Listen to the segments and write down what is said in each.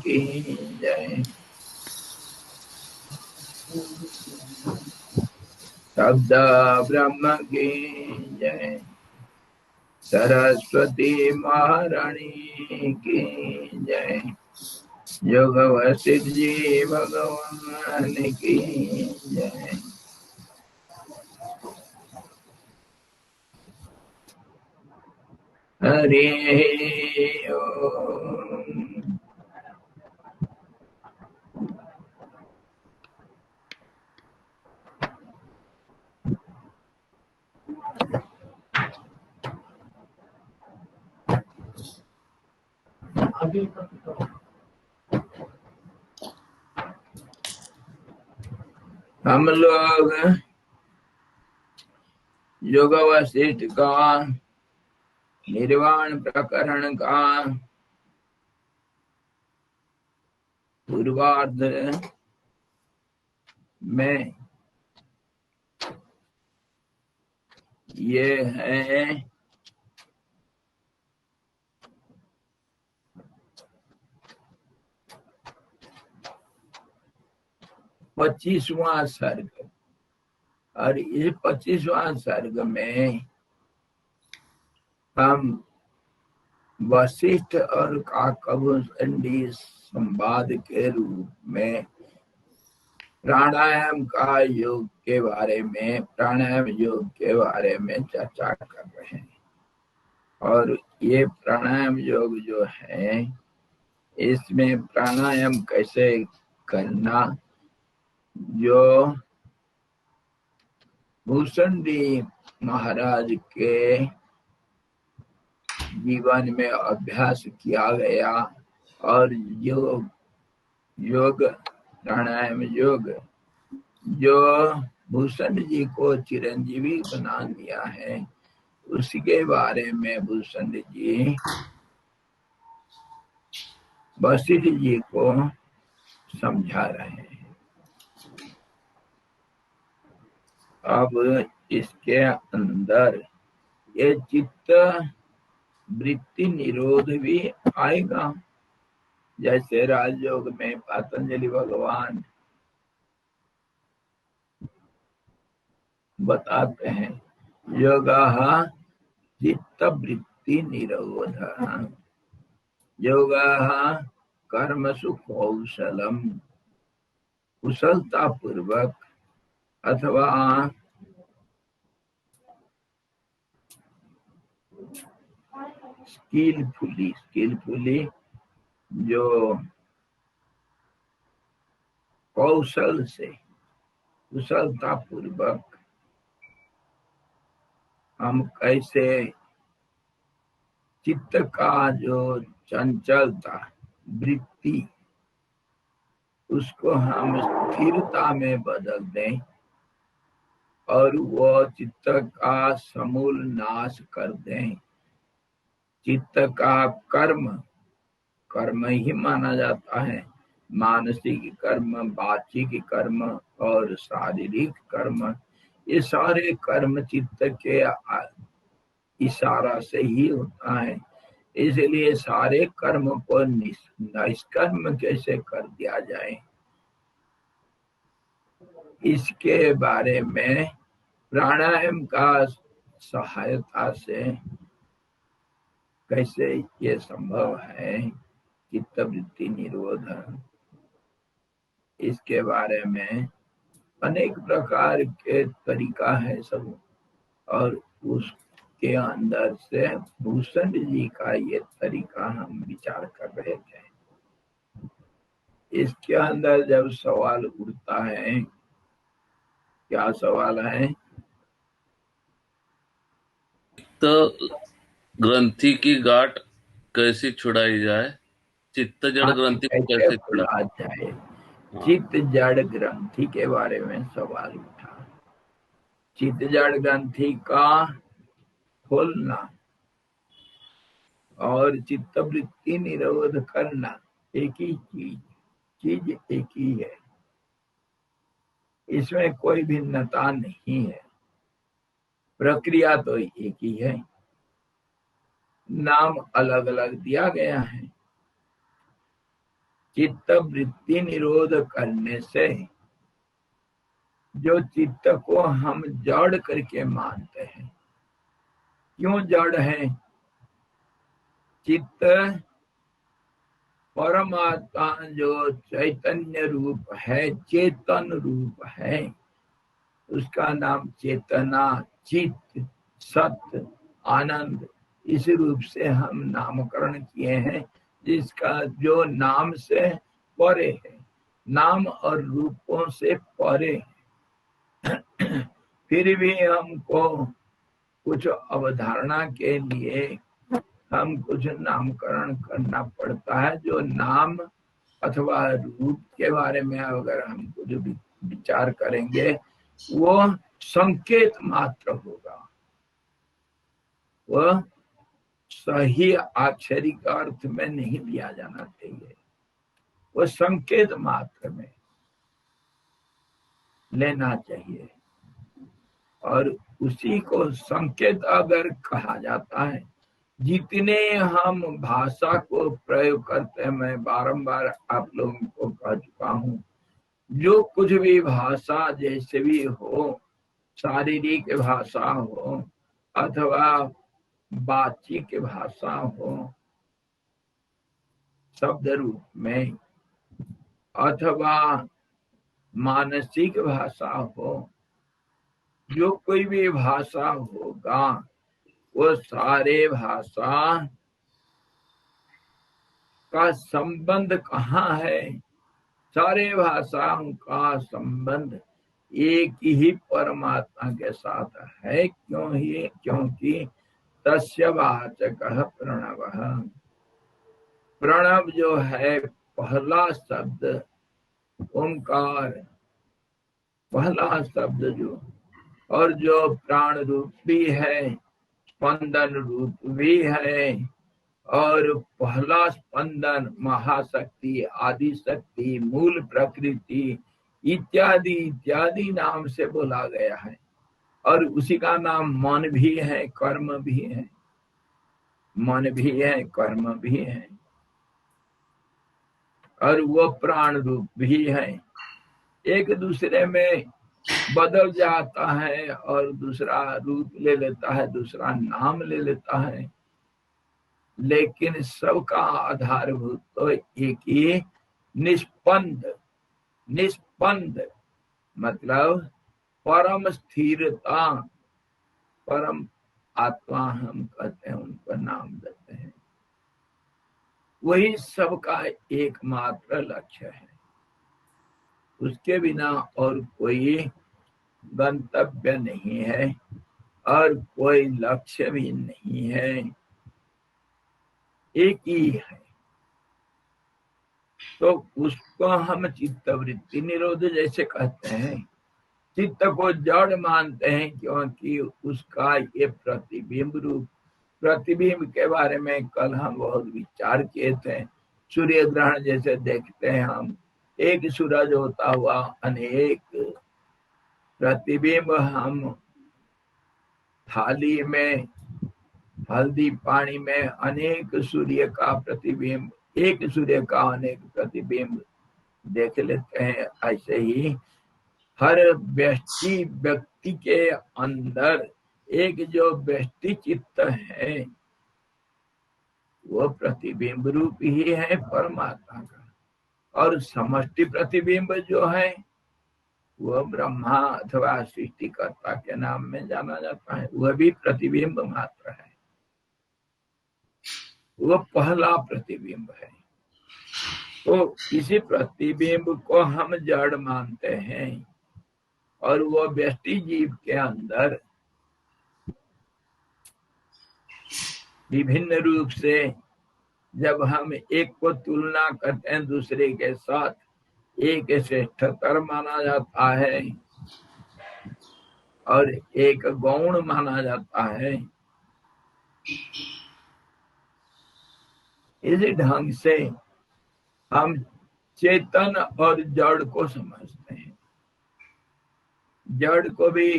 की जय। शब्द ब्रह्म की जय। सरस्वती महारानी की जय। योग वशिष्ठ जी भगवान की जय। हरि ओम। हम लोग योग वशिष्ठ का निर्वाण प्रकरण का पूर्वार्ध में ये है 25वां सर्ग। और इस 25वां सर्ग में हम वशिष्ठ और काकभूषणी संवाद के रूप में प्राणायाम का योग के बारे में, प्राणायाम योग के बारे में चर्चा कर रहे हैं। और ये प्राणायाम योग जो है, इसमें प्राणायाम कैसे करना, जो भूषणी महाराज के जीवन में अभ्यास किया गया। और योग प्राणायाम योग जो भूषण जी को चिरंजीवी बना दिया है, उसके बारे में भूषण जी वशिष्ठ जी को समझा रहे हैं। अब इसके अंदर ये चित्त वृत्ति निरोध भी आएगा। जैसे राजयोग में पतंजलि भगवान बताते हैं, योगा चित्त वृत्ति निरोध, योगा कर्मसु कौशलम, कुशलता पूर्वक अथवा स्किलफुली जो कौशल से, कुशलता पूर्वक हम कैसे चित्त का जो चंचलता वृत्ति, उसको हम स्थिरता में बदल दें और वो चित्त का समूल नाश कर दें। चित्त का कर्म ही माना जाता है। मानसिक कर्म, वाचिक कर्म और शारीरिक कर्म, ये सारे कर्म चित्त के इशारा से ही होता है। इसलिए सारे कर्म को निष्कर्म कैसे कर दिया जाए, इसके बारे में प्राणायाम का सहायता से कैसे ये संभव है चित्त वृत्ति निरोध, इसके बारे में अनेक प्रकार के तरीका है सब। और उसके अंदर से भूषण जी का ये तरीका हम विचार कर रहे थे। इसके अंदर जब सवाल उठता है, क्या सवाल है? तो ग्रंथि की गांठ कैसे छुड़ाई जाए, चित्त जड़ ग्रंथि को कैसे खुला जाए, चित्त जड़ ग्रंथि के बारे में सवाल उठा। चित्त जड़ ग्रंथि का खोलना और चित्त वृत्ति निरोध करना एक ही चीज एक ही है। इसमें कोई भिन्नता नहीं है, प्रक्रिया तो एक ही है, नाम अलग अलग दिया गया है। चित्त वृत्ति निरोध करने से जो चित्त को हम जड़ करके मानते हैं, क्यों जड़ है? चित्त परमात्मा जो चैतन्य रूप है, चेतन रूप है, उसका नाम चेतना, चित्त, सत्य, आनंद, इस रूप से हम नामकरण किए हैं, जिसका जो नाम से परे है, नाम और रूपों से परे है। फिर भी हमको कुछ अवधारणा के लिए हम कुछ नामकरण करना पड़ता है। जो नाम अथवा रूप के बारे में अगर हम कुछ विचार करेंगे, वो संकेत मात्र होगा, वह सही आक्षरिक अर्थ में नहीं लिया जाना चाहिए, वो संकेत मात्र में लेना चाहिए। और उसी को संकेत अगर कहा जाता है, जितने हम भाषा को प्रयोग करते हैं, मैं बारंबार आप लोगों को कह चुका हूं, जो कुछ भी भाषा जैसे भी हो, शारीरिक भाषा हो अथवा बातचीत भाषा हो शब्द रूप में, अथवा मानसिक भाषा हो, जो कोई भी भाषा होगा, वो सारे भाषा का संबंध कहाँ है? सारे भाषाओं का संबंध एक ही परमात्मा के साथ है। क्योंकि तस्य वाचकः प्रणवः, प्रणव जो है पहला शब्द, ओंकार पहला शब्द जो, और जो प्राण रूप भी है, स्पंदन रूप भी है, और पहला स्पंदन महाशक्ति, आदि शक्ति, मूल प्रकृति इत्यादि इत्यादि नाम से बोला गया है। और उसी का नाम मन भी है, कर्म भी है, मन भी है, कर्म भी है, और वो प्राण रूप भी है। एक दूसरे में बदल जाता है और दूसरा रूप ले लेता है, दूसरा नाम ले लेता है, लेकिन सबका आधारभूत तो एक ही निष्पन्द, निष्पन्द मतलब परम स्थिरता, परम आत्मा हम कहते हैं, उनका नाम देते हैं। वही सबका एकमात्र लक्ष्य है, उसके बिना और कोई गंतव्य नहीं है और कोई लक्ष्य भी नहीं है, एक ही है। तो उसको हम चित्तवृत्ति निरोध जैसे कहते हैं, चित्त को जड़ मानते हैं, क्योंकि उसका ये प्रतिबिंब रूप, प्रतिबिंब के बारे में कल हम बहुत विचार किए थे। सूर्य ग्रहण जैसे देखते हैं हम, एक सूरज होता हुआ अनेक प्रतिबिंब, हम थाली में हल्दी पानी में अनेक सूर्य का प्रतिबिंब, एक सूर्य का अनेक प्रतिबिंब देख लेते हैं। ऐसे ही हर व्यक्ति के अंदर एक जो व्यक्ति चित्त है, वो प्रतिबिंब रूप ही है परमात्मा का। और समष्टि प्रतिबिंब जो है, वह ब्रह्मा अथवा सृष्टिकर्ता के नाम में जाना जाता है, वह भी प्रतिबिंब मात्र है, वह पहला प्रतिबिंब है। तो इसी प्रतिबिंब को हम जड़ मानते हैं, और वो व्यष्टि जीव के अंदर विभिन्न रूप से जब हम एक को तुलना करते हैं दूसरे के साथ, एक श्रेष्ठतर माना जाता है और एक गौण माना जाता है। इसी ढंग से हम चेतन और जड़ को समझते हैं। जड़ को भी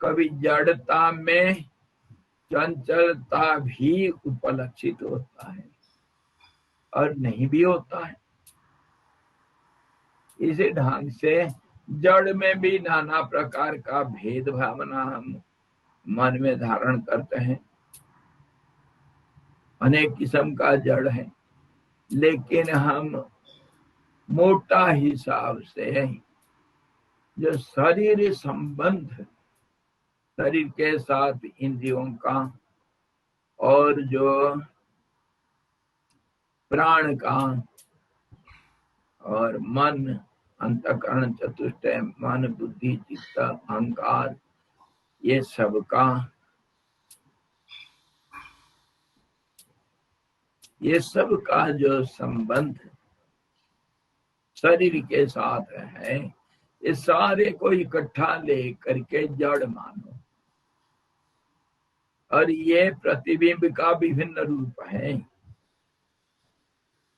कभी जड़ता में चंचलता भी उपलक्षित होता है और नहीं भी होता है। इसी ढंग से जड़ में भी नाना प्रकार का भेद भावना हम मन में धारण करते हैं। अनेक किस्म का जड़ है, लेकिन हम मोटा हिसाब से जो शरीर संबंध, शरीर के साथ इंद्रियों का और जो प्राण का और मन, अंतःकरण चतुष्टय, मन बुद्धि चित्त अहंकार, ये सब का जो संबंध शरीर के साथ है, ये सारे को इकट्ठा लेकर के जड़ मानो। और ये प्रतिबिंब का विभिन्न रूप है।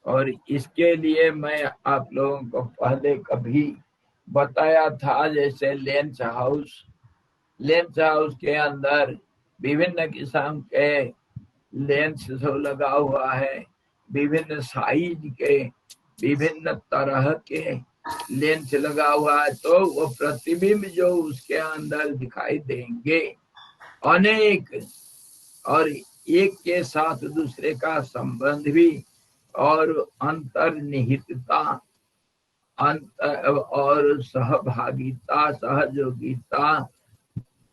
और इसके लिए मैं आप लोगों को पहले कभी बताया था, जैसे लेंस हाउस के अंदर विभिन्न किस्म के लेंस सब लगा हुआ है, विभिन्न साइज के, विभिन्न तरह के लेंस लगा हुआ है, तो वो प्रतिबिंब जो उसके अंदर दिखाई देंगे अनेक, और एक के साथ दूसरे का संबंध भी, और अंतर्निहितता, और सहभागिता, सहयोगिता,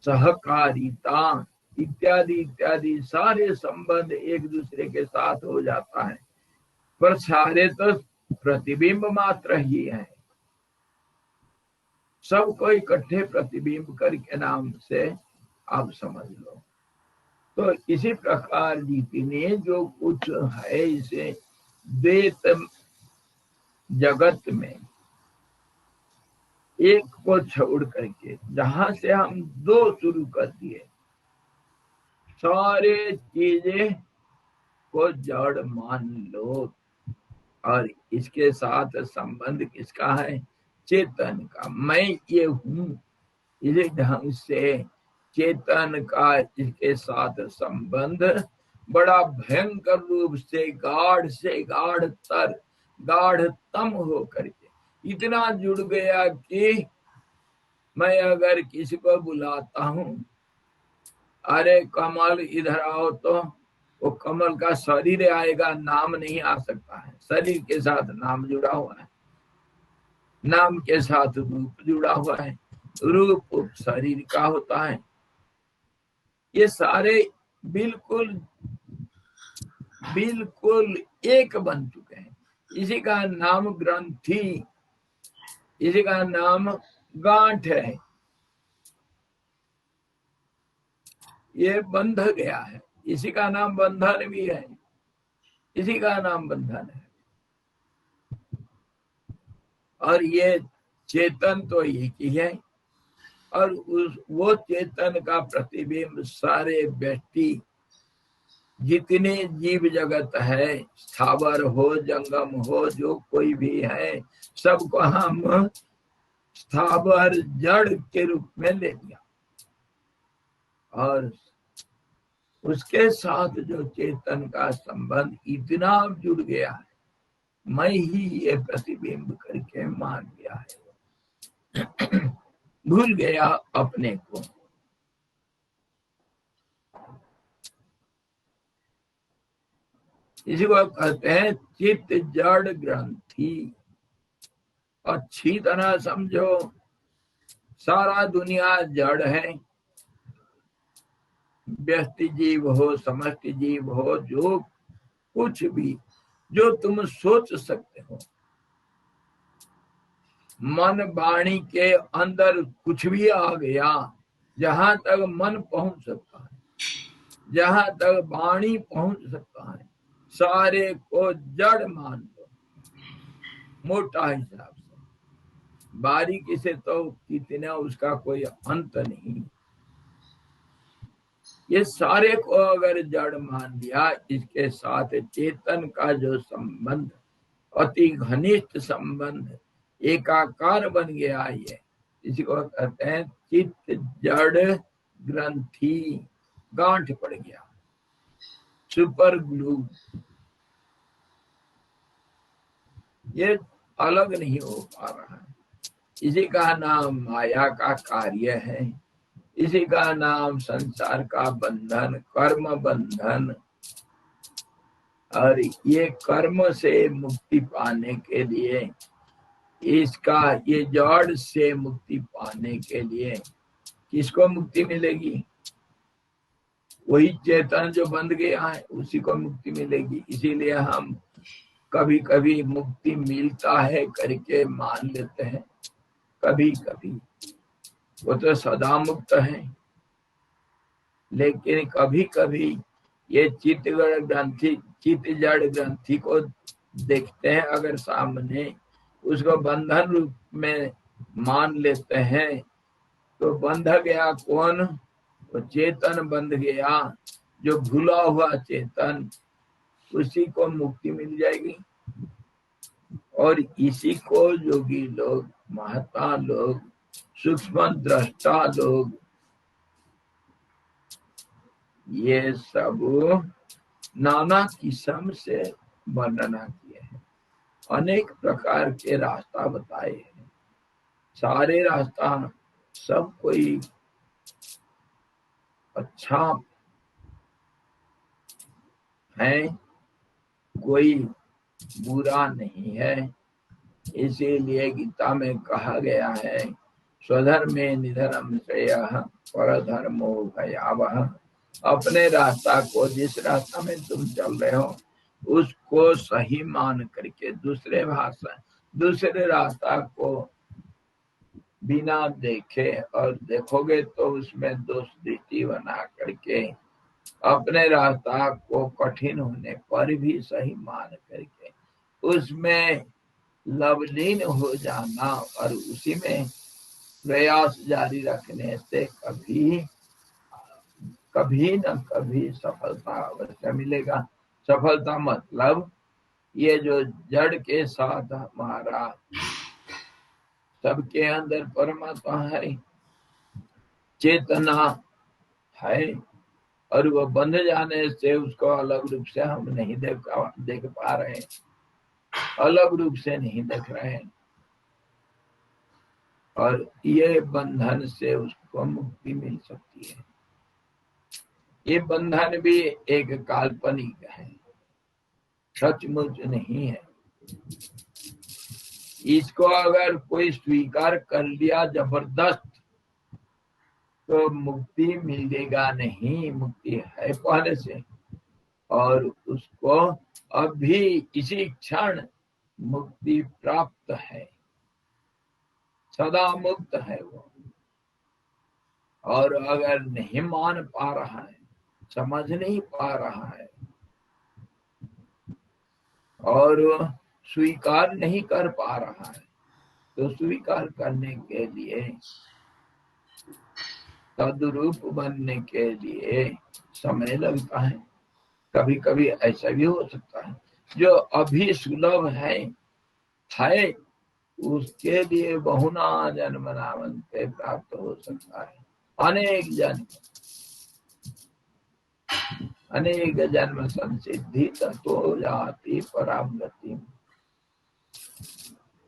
सहकारिता इत्यादि इत्यादि सारे संबंध एक दूसरे के साथ हो जाता है। पर सारे तो प्रतिबिंब मात्र ही है, सबको इकट्ठे प्रतिबिंब करके नाम से आप समझ लो। तो इसी प्रकार जितने जो कुछ है इसे द्वैत जगत में एक को छोड़ करके, जहां से हम दो शुरू कर दिए, सारे चीजें को जड़ मान लो। और इसके साथ संबंध किसका है? चेतन का। मैं ये हूं, इसी ढंग से चेतन का इसके साथ संबंध बड़ा भयंकर रूप से गाढ़ से गाढ़तर, गाढ़तम हो करके इतना जुड़ गया कि मैं अगर किसी को बुलाता हूं, अरे कमल इधर आओ, तो वो कमल का शरीर आएगा, नाम नहीं आ सकता है। शरीर के साथ नाम जुड़ा हुआ है, नाम के साथ रूप जुड़ा हुआ है, रूप शरीर का होता है। ये सारे बिल्कुल बिल्कुल एक बन चुके हैं। इसी का नाम ग्रंथि, इसी का नाम गांठ है। ये बंध गया है, इसी का नाम बंधन भी है, इसी का नाम बंधन है। और ये चेतन तो एक ही है, और वो चेतन का प्रतिबिंब सारे व्यक्ति, जितने जीव जगत है, स्थावर हो जंगम हो, जो कोई भी है, सबको हम स्थावर जड़ के रूप में ले लिया। और उसके साथ जो चेतन का संबंध इतना जुड़ गया है, मैं ही ये प्रतिबिंब करके मान गया है, भूल गया अपने को। इसी को कहते हैं चित्त जड़ ग्रंथि। अच्छी तरह समझो, सारा दुनिया जड़ है। व्यष्टि जीव हो, समष्टि जीव हो, जो कुछ भी जो तुम सोच सकते हो, मन वाणी के अंदर कुछ भी आ गया, जहां तक मन पहुंच सकता है, जहां तक वाणी पहुंच सकता है, सारे को जड़ मान लो मोटा हिसाब से। बारीकी से तो कितना उसका कोई अंत नहीं। ये सारे को अगर जड़ मान लिया, इसके साथ चेतन का जो संबंध, अति घनिष्ठ संबंध, एकाकार बन गया। ये इसी को कहते हैं चित्त जड़ ग्रंथि, गांठ पड़ गया, सुपर ग्लू। ये अलग नहीं हो पा रहा है। इसी का नाम माया का कार्य है, इसी का नाम संसार का बंधन, कर्म बंधन। और ये कर्म से मुक्ति पाने के लिए, इसका ये जड़ से मुक्ति पाने के लिए किसको मुक्ति मिलेगी? वही चेतन जो बंध गया है उसी को मुक्ति मिलेगी। इसीलिए हम कभी कभी मुक्ति मिलता है करके मान लेते हैं, कभी कभी वो तो सदा मुक्त है। लेकिन कभी कभी ये चित्त ग्रंथि, चित्त जड़ ग्रंथि को देखते हैं अगर सामने, उसको बंधन रूप में मान लेते हैं, तो बंध गया कौन? वो चेतन बंध गया, जो भूला हुआ चेतन, उसी को मुक्ति मिल जाएगी। और इसी को योगी लोग, महता लोग, सूक्ष्म दृष्टा लोग, ये सब नाना किस्म से वर्णना किए हैं, अनेक प्रकार के रास्ता बताए हैं। सारे रास्ता सब कोई अच्छा है, कोई बुरा नहीं है। इसीलिए गीता में कहा गया है, स्वधर्मे निधनम श्रेयः परधर्मो भयावह। अपने रास्ता को, जिस रास्ता में तुम चल रहे हो उसको सही मान करके दूसरे रास्ता को बिना देखे, और देखोगे तो उसमें दोष दृष्टि बना करके अपने रास्ता को कठिन होने पर भी सही मान करके उसमें लवलीन हो जाना और उसी में प्रयास जारी रखने से कभी न कभी सफलता अवश्य मिलेगा। सफलता मतलब ये जो जड़ के साथ हमारा सबके अंदर परमात्मा है, चेतना है, और वो बंध जाने से उसको अलग रूप से हम नहीं देख पा रहे, अलग रूप से नहीं देख रहे हैं। और ये बंधन से उसको मुक्ति मिल सकती है। ये बंधन भी एक काल्पनिक है, सचमुच नहीं है। इसको अगर कोई स्वीकार कर लिया जबरदस्त तो मुक्ति मिलेगा नहीं, मुक्ति है पहले से, और उसको अभी इसी क्षण मुक्ति प्राप्त है, सदा मुक्त है वो। और अगर नहीं मान पा रहा है, समझ नहीं पा रहा है और स्वीकार नहीं कर पा रहा है, तो स्वीकार करने के लिए, तद्रूप बनने के लिए समय लगता है। कभी कभी ऐसा भी हो सकता है जो अभी सुलभ है उसके लिए बहुना जन्म नामन्ते प्राप्त हो सकता है। अनेक जन्म संसिद्धि ततो जाति पराम गति।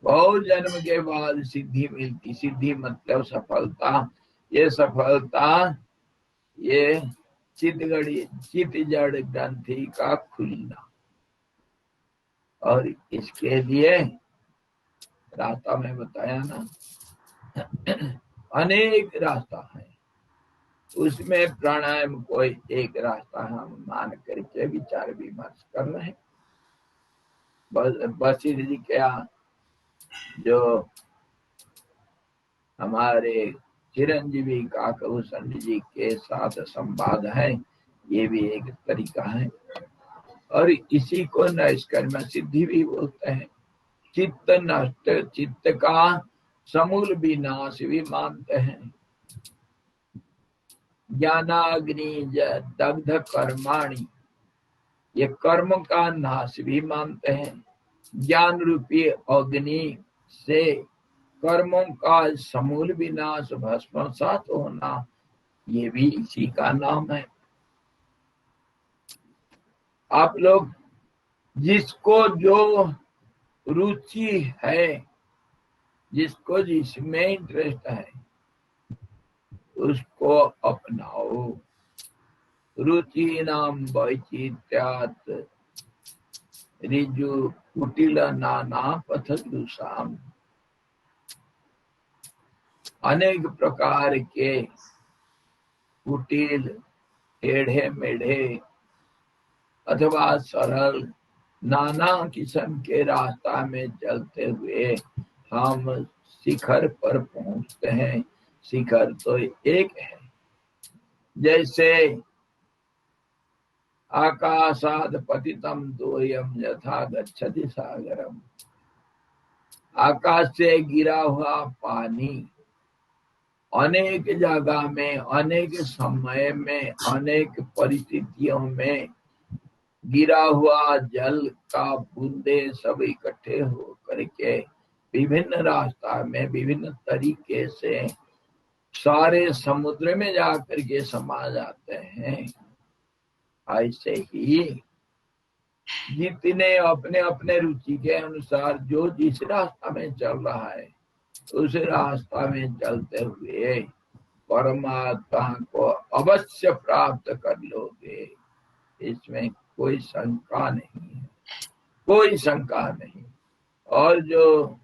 बहुत जन्म के बाद सिद्धि मिलती, सिद्धि मतलब सफलता। ये सफलता ये चित्त जड़ ग्रंथि का खुलना, और इसके लिए रास्ता में बताया ना, अनेक रास्ता है, उसमें प्राणायाम कोई एक रास्ता हम मान करके विचार विमर्श कर रहे हैं। बशीर जी क्या जो हमारे चिरंजीवी काकभूषण जी के साथ संवाद है, ये भी एक तरीका है। और इसी को नैष्कर्म्य सिद्धि भी बोलते हैं। चित्त नष्ट, चित्त का समूल विनाश भी मानते हैं। ज्ञानाग्नि दग्ध कर्माणि, ये कर्म का नाश भी मानते हैं। ज्ञान रूपी अग्नि से कर्मों का समूल विनाश, भस्मसात होना, ये भी इसी का नाम है। आप लोग जिसको जो रुचि है, जिसको जिसमें इंटरेस्ट है उसको अपनाओ। रुचि नाम वैचित्र्यात् ऋजु कुटिल नाना पथदृशाम। अनेक प्रकार के कुटिल, टेढ़े मेढ़े अथवा सरल, नाना किस्म के रास्ता में चलते हुए हम शिखर पर पहुंचते हैं। शिखर तो एक है। जैसे आकाशाद पतितम तोयम यथा गच्छति सागरम। आकाश से गिरा हुआ पानी अनेक जगह में, अनेक समय में, अनेक परिस्थितियों में गिरा हुआ जल का बूंदे सब इकट्ठे हो करके विभिन्न रास्ता में विभिन्न तरीके से सारे समुद्र में जाकर के समा जाते हैं। ऐसे ही जितने अपने अपने रुचि के अनुसार जो जिस रास्ता में चल रहा है उस रास्ता में चलते हुए परमात्मा को अवश्य प्राप्त कर लोगे। इसमें कोई शंका नहीं है, कोई शंका नहीं। और जो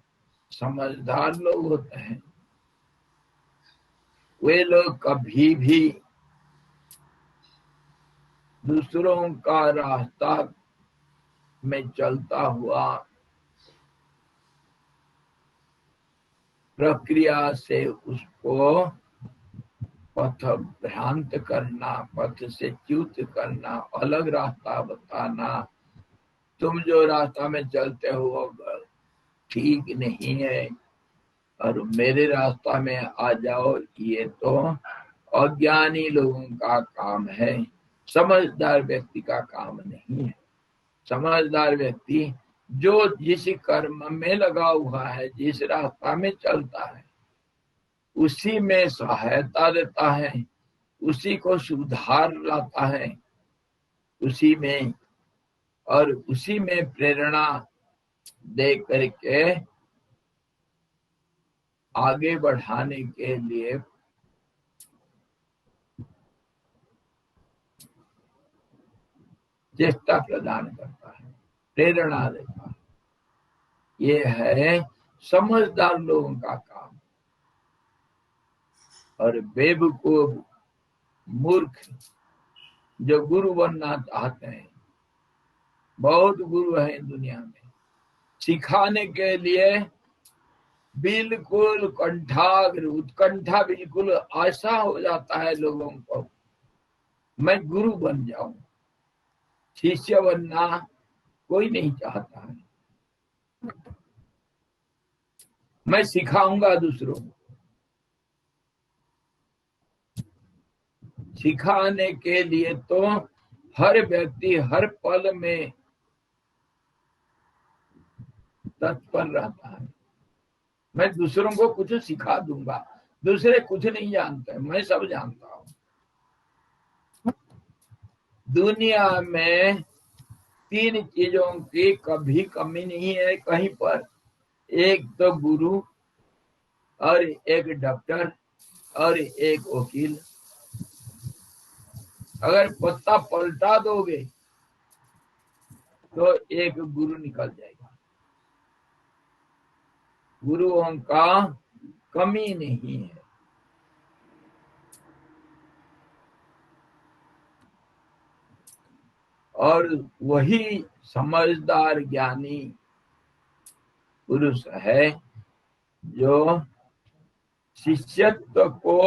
समझदार लोग होते हैं वे लोग कभी भी दूसरों का रास्ता में चलता हुआ प्रक्रिया से उसको पथ भ्रांत करना, पथ से च्युत करना, अलग रास्ता बताना, तुम जो रास्ता में चलते हो ठीक नहीं है और मेरे रास्ता में आ जाओ, ये तो अज्ञानी लोगों का काम है, समझदार व्यक्ति का काम नहीं है। समझदार व्यक्ति जो जिस कर्म में लगा हुआ है, जिस रास्ता में चलता है उसी में सहायता देता है, उसी को सुधार लाता है, उसी में और उसी में प्रेरणा दे करके आगे बढ़ाने के लिए चेष्टा प्रदान करता है, प्रेरणा देता है। ये है समझदार लोगों का काम। और बेवकूफ मूर्ख जो गुरु बनना चाहते हैं, बहुत गुरु है दुनिया में, सिखाने के लिए बिल्कुल कंठाग्र उत्कंठा बिल्कुल ऐसा हो जाता है लोगों को, मैं गुरु बन जाऊं। शिष्य बनना कोई नहीं चाहता है। मैं सिखाऊंगा दूसरों को। सिखाने के लिए तो हर व्यक्ति हर पल में तत्पर रहता है। मैं दूसरों को कुछ सिखा दूंगा, दूसरे कुछ नहीं जानते, मैं सब जानता हूं। दुनिया में 3 चीजों की कभी कमी नहीं है कहीं पर। एक तो गुरु, और एक डॉक्टर, और एक वकील। अगर पत्ता पलटा दोगे तो एक गुरु निकल जाएगा। गुरुओं का कमी नहीं है। और वही समझदार ज्ञानी पुरुष है जो शिष्यत्व को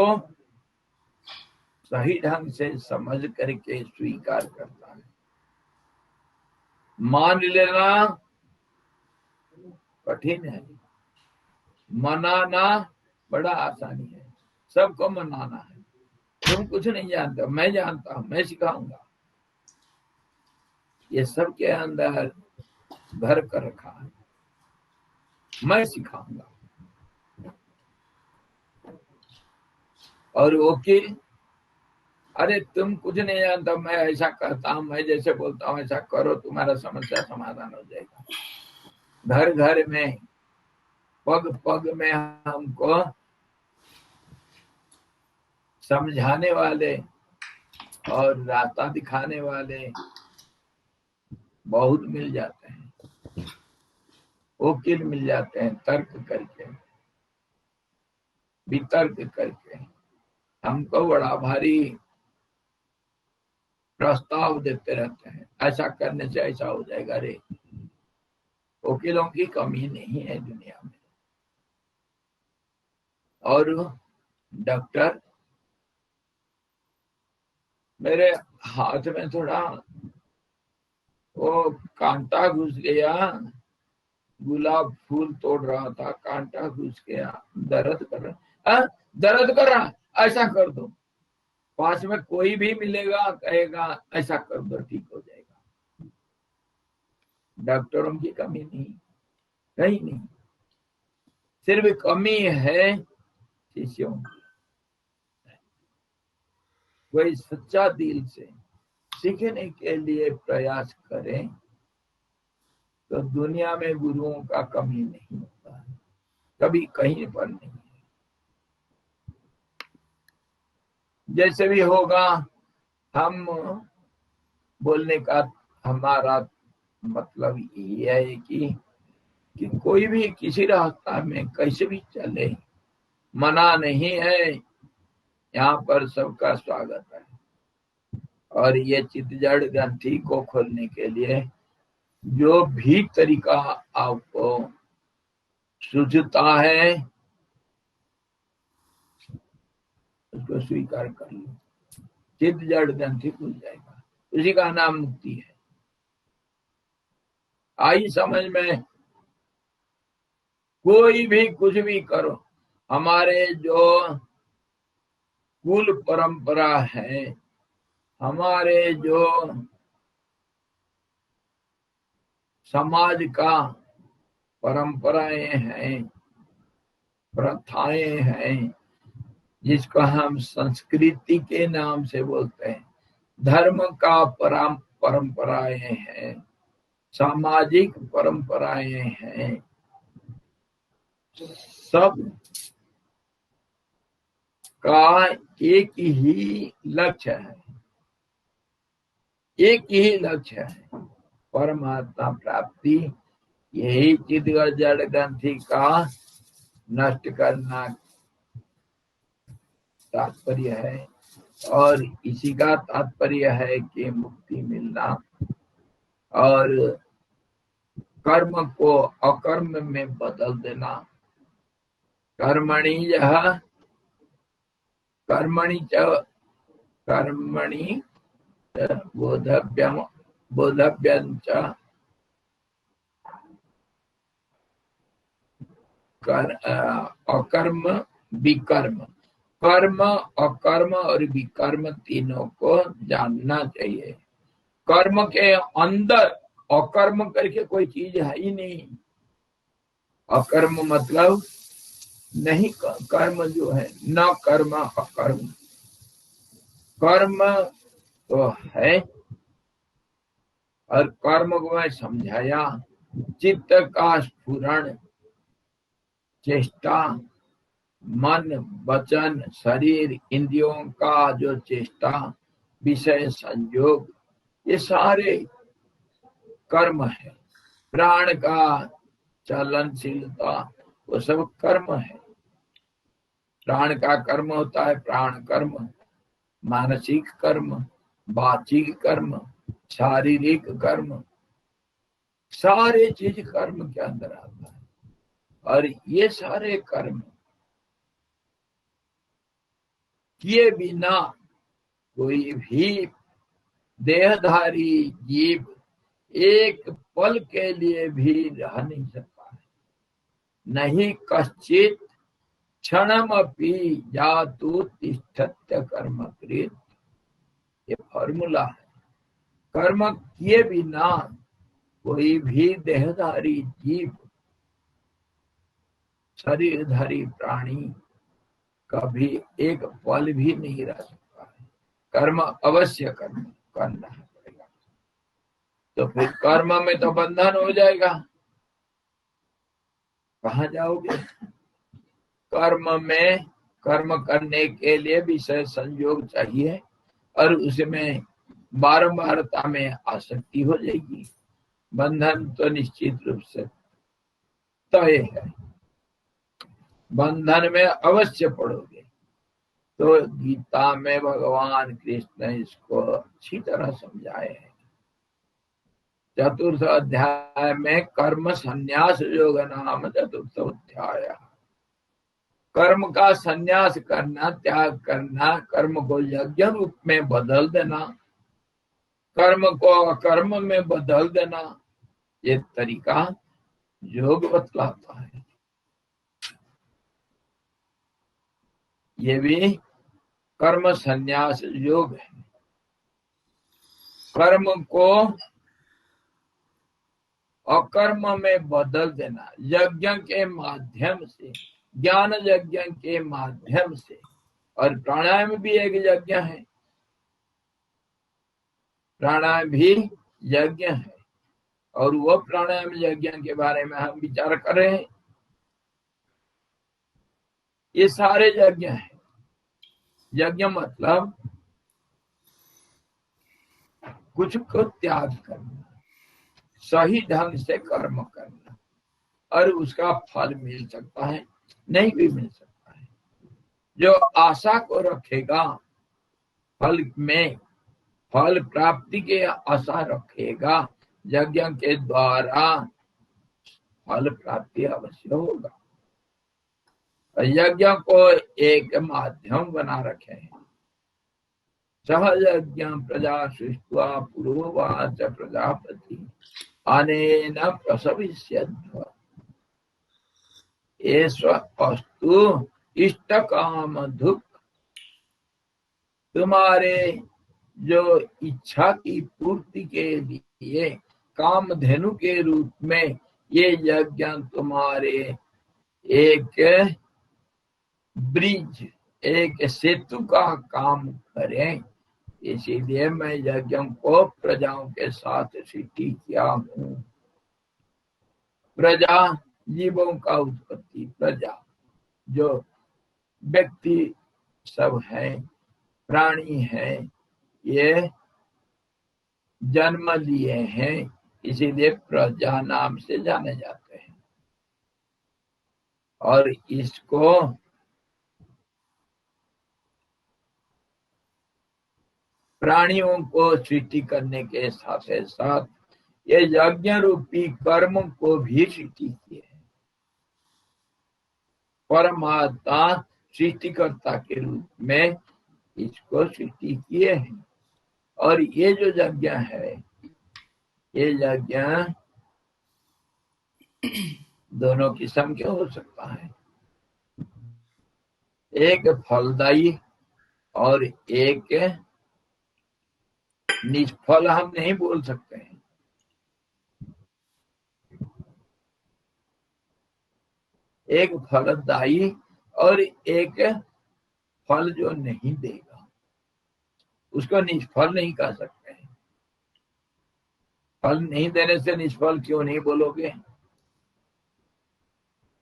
सही ढंग से समझ करके स्वीकार करता है। मान लेना कठिन है, मनाना बड़ा आसानी है। सबको मनाना है। तुम कुछ नहीं जानते, मैं जानता हूं, मैं सिखाऊंगा, ये सबके अंदर भर कर रखा है, मैं सिखाऊंगा। और वकील, अरे तुम कुछ नहीं जानता, मैं ऐसा करता हूं, मैं जैसे बोलता हूं ऐसा करो, तुम्हारा समस्या समाधान हो जाएगा। घर घर में, पग पग में हमको समझाने वाले और रास्ता दिखाने वाले बहुत मिल जाते हैं, वकील मिल जाते हैं, तर्क करके, वितर्क करके हमको बड़ा भारी प्रस्ताव देते रहते हैं, ऐसा करने से ऐसा हो जाएगा। रे वकीलों की कमी नहीं है दुनिया में। और डॉक्टर, मेरे हाथ में थोड़ा वो कांटा घुस गया, गुलाब फूल तोड़ रहा था, कांटा घुस गया, दर्द कर रहा, दर्द कर रहा, ऐसा कर दो। पास में कोई भी मिलेगा, कहेगा ऐसा कर दो, ठीक हो जाएगा। डॉक्टरों की कमी नहीं, कहीं नहीं, सिर्फ कमी है शिष्यों की। कोई सच्चा दिल से सीखने के लिए प्रयास करें तो दुनिया में गुरुओं का कमी नहीं होता है, कभी कहीं पर नहीं। जैसे भी होगा, हम बोलने का हमारा मतलब ये है कि कोई भी किसी रास्ता में कैसे भी चले, मना नहीं है, यहाँ पर सबका स्वागत है। और ये चितजड़ ग्रंथि को खोलने के लिए जो भी तरीका आपको सूझता है उसको स्वीकार कर लो, चितजड़ ग्रंथि खुल जाएगा, उसी का नाम मुक्ति है। आई समझ में? कोई भी कुछ भी करो, हमारे जो कुल परंपरा है, हमारे जो समाज का परंपराएं हैं, प्रथाएं हैं, जिसको हम संस्कृति के नाम से बोलते हैं, धर्म का परंपराएं हैं, सामाजिक परंपराएं हैं, सब का एक ही लक्ष्य है, एक ही लक्ष्य है, परमात्मा प्राप्ति। यही चितजड़ ग्रंथि का नष्ट करना तात्पर्य है, और इसी का तात्पर्य है कि मुक्ति मिलना और कर्म को अकर्म में बदल देना। कर्मणि यह कर्मणि च कर्मणि बोधव्यम बोधव्यं च अकर्म विकर्म। कर्म, अकर्म और विकर्म तीनों को जानना चाहिए। कर्म के अंदर अकर्म करके कोई चीज है ही नहीं। अकर्म मतलब नहीं, कर्म जो है, न कर्म अकर्म, कर्म तो है। और कर्म को मैं समझाया, चित्त का स्फुरण, चेष्टा, मन, वचन, शरीर, इंद्रियों का जो चेष्टा, विषय संयोग, ये सारे कर्म है। प्राण का चलनशीलता, वो सब कर्म है। प्राण का कर्म होता है प्राण कर्म, मानसिक कर्म, वाचिक कर्म, शारीरिक कर्म, सारे चीज कर्म के अंदर आता है। और ये सारे कर्म किए बिना कोई भी देहधारी जीव एक पल के लिए भी रह नहीं सकता है। नहीं कश्चित क्षणमपि जातु तिष्ठत्य कर्मकृत, ये फॉर्मूला है। कर्म किए बिना कोई भी देहधारी जीव, शरीरधारी प्राणी कभी एक पल भी नहीं रह सकता है। कर्म अवश्य करना पड़ेगा। तो फिर कर्म में तो बंधन हो जाएगा। कहाँ जाओगे? कर्म करने के लिए विषय संयोग चाहिए और उसमें बारंबारता में आसक्ति हो जाएगी। बंधन तो निश्चित रूप से तय है, बंधन में अवश्य पड़ोगे। तो गीता में भगवान कृष्ण ने इसको अच्छी तरह समझाए हैं। चतुर्थ अध्याय में कर्म संन्यास योग नाम चतुर्थ अध्याय। कर्म का संन्यास करना, त्याग करना, कर्म को यज्ञ रूप में बदल देना, कर्म को अकर्म में बदल देना, ये तरीका योग बतलाता है। ये भी कर्म संन्यास योग है। कर्म को अकर्म में बदल देना यज्ञ के माध्यम से, ज्ञान यज्ञ के माध्यम से। और प्राणायाम भी एक यज्ञ है, प्राणायाम भी यज्ञ है। और वो प्राणायाम यज्ञ के बारे में हम विचार कर रहे हैं। ये सारे यज्ञ हैं। यज्ञ मतलब कुछ को त्याग करना, सही ढंग से कर्म करना, और उसका फल मिल सकता है, नहीं भी मिल सकता है। जो आशा को रखेगा, फल में फल प्राप्ति के आशा रखेगा, यज्ञ के द्वारा फल प्राप्ति अवश्य होगा। यज्ञ को एक माध्यम बना रखे हैं। सहयज्ञ प्रजा सृष्ट्वा पुरोवाच प्रजापति अनेन प्रसविष्यद्भ एष अस्तु इष्ट काम दुख। तुम्हारे जो इच्छा की पूर्ति के लिए कामधेनु के रूप में ये यज्ञ तुम्हारे एक ब्रिज, एक सेतु का काम करें, इसीलिए मैं यज्ञ को प्रजाओं के साथ सृष्टि किया हूँ। प्रजा जीवों का उत्पत्ति, प्रजा जो व्यक्ति सब हैं, प्राणी हैं, ये जन्म लिए हैं, इसीलिए प्रजा नाम से जाने जाते हैं। और इसको प्राणियों को सृष्टि करने के साथ साथ ये यज्ञ रूपी कर्म को भी सृष्टि किए हैं। परमात्मा सृष्टिकर्ता के रूप में इसको सृष्टि किए हैं। और ये जो यज्ञ है, ये यज्ञ दोनों किस्म के हो सकता है। एक फलदायी और एक निष्फल हम नहीं बोल सकते हैं। एक फलदायी और एक फल जो नहीं देगा, उसको निष्फल नहीं कह सकते हैं। फल नहीं देने से निष्फल क्यों नहीं बोलोगे?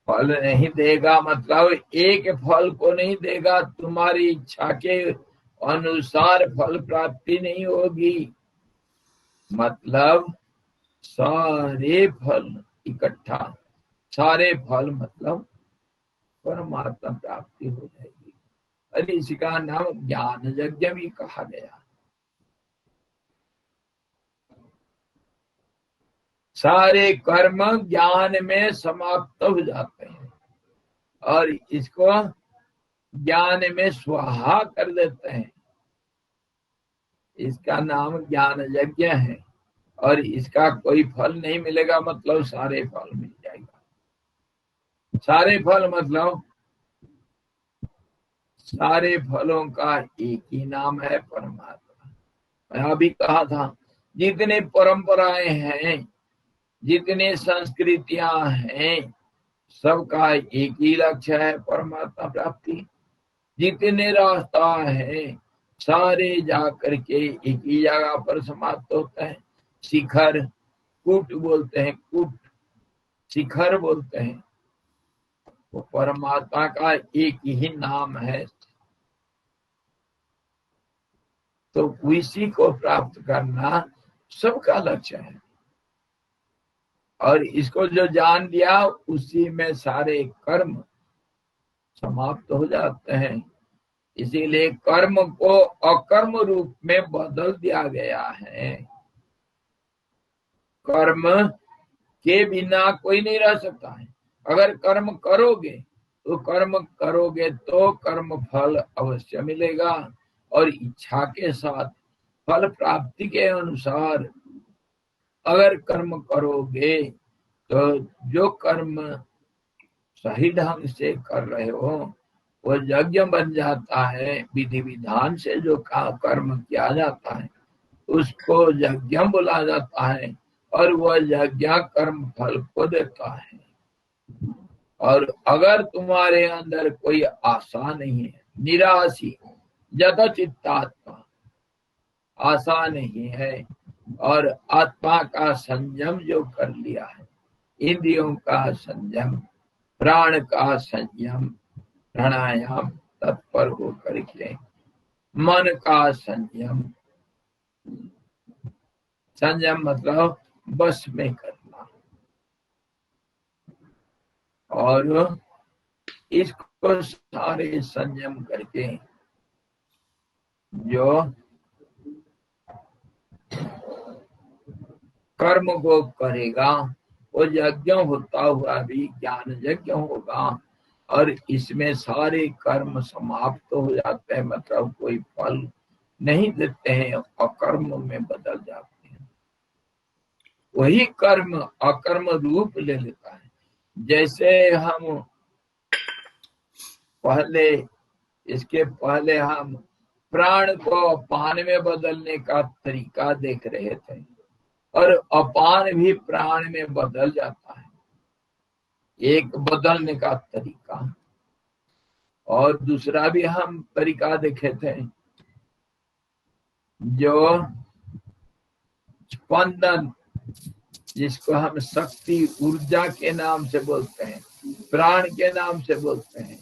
फल नहीं देगा मतलब एक फल को नहीं देगा, तुम्हारी इच्छा के अनुसार फल प्राप्ति नहीं होगी। मतलब सारे फल इकट्ठा, सारे फल मतलब परमात्मा प्राप्ति हो जाएगी। और इसका नाम ज्ञान यज्ञ भी कहा गया। सारे कर्म ज्ञान में समाप्त हो जाते हैं और इसको ज्ञान में स्वाहा कर देते हैं। इसका नाम ज्ञान यज्ञ है। और इसका कोई फल नहीं मिलेगा मतलब सारे फल मिल जाएगा। सारे फल मतलब सारे फलों का एक ही नाम है, परमात्मा। मैं अभी कहा था, जितने परंपराएं हैं, जितने संस्कृतियां हैं, सबका एक ही लक्ष्य है, परमात्मा प्राप्ति। जितने रास्ता है, सारे जाकर के एक ही जगह पर समाप्त होते हैं। शिखर, कूट बोलते हैं, कूट शिखर बोलते हैं। वो परमात्मा का एक ही नाम है, तो उसी को प्राप्त करना सबका लक्ष्य है। और इसको जो जान लिया उसी में सारे कर्म समाप्त हो जाते हैं। इसीलिए कर्म को अकर्म रूप में बदल दिया गया है। कर्म के बिना कोई नहीं रह सकता है। अगर कर्म करोगे तो कर्म फल अवश्य मिलेगा, और इच्छा के साथ फल प्राप्ति के अनुसार अगर कर्म करोगे तो जो कर्म सही ढंग से कर रहे हो वो यज्ञ बन जाता है। विधि विधान से जो कर्म किया जाता है उसको यज्ञ बोला जाता है, और वह यज्ञ कर्म फल को देता है। और अगर तुम्हारे अंदर कोई आशा नहीं है, निराशी जत चित्तात्मा, आशा नहीं है, और आत्मा का संयम जो कर लिया है, इंद्रियों का संयम, प्राण का संयम, प्राणायाम तत्पर होकर के मन का संयम, संयम मतलब बस में करना, और इसको सारे संयम करके जो कर्म को करेगा वो यज्ञ होता हुआ भी ज्ञान यज्ञ होगा, और इसमें सारे कर्म समाप्त हो जाते हैं, मतलब कोई फल नहीं देते हैं, अकर्म में बदल जाते हैं। वही कर्म अकर्म रूप ले लेता है। जैसे हम इसके पहले हम प्राण को अपान में बदलने का तरीका देख रहे थे, और अपान भी प्राण में बदल जाता है, एक बदलने का तरीका। और दूसरा भी हम तरीका देखे थे, जो स्पंदन, जिसको हम शक्ति ऊर्जा के नाम से बोलते हैं, प्राण के नाम से बोलते हैं,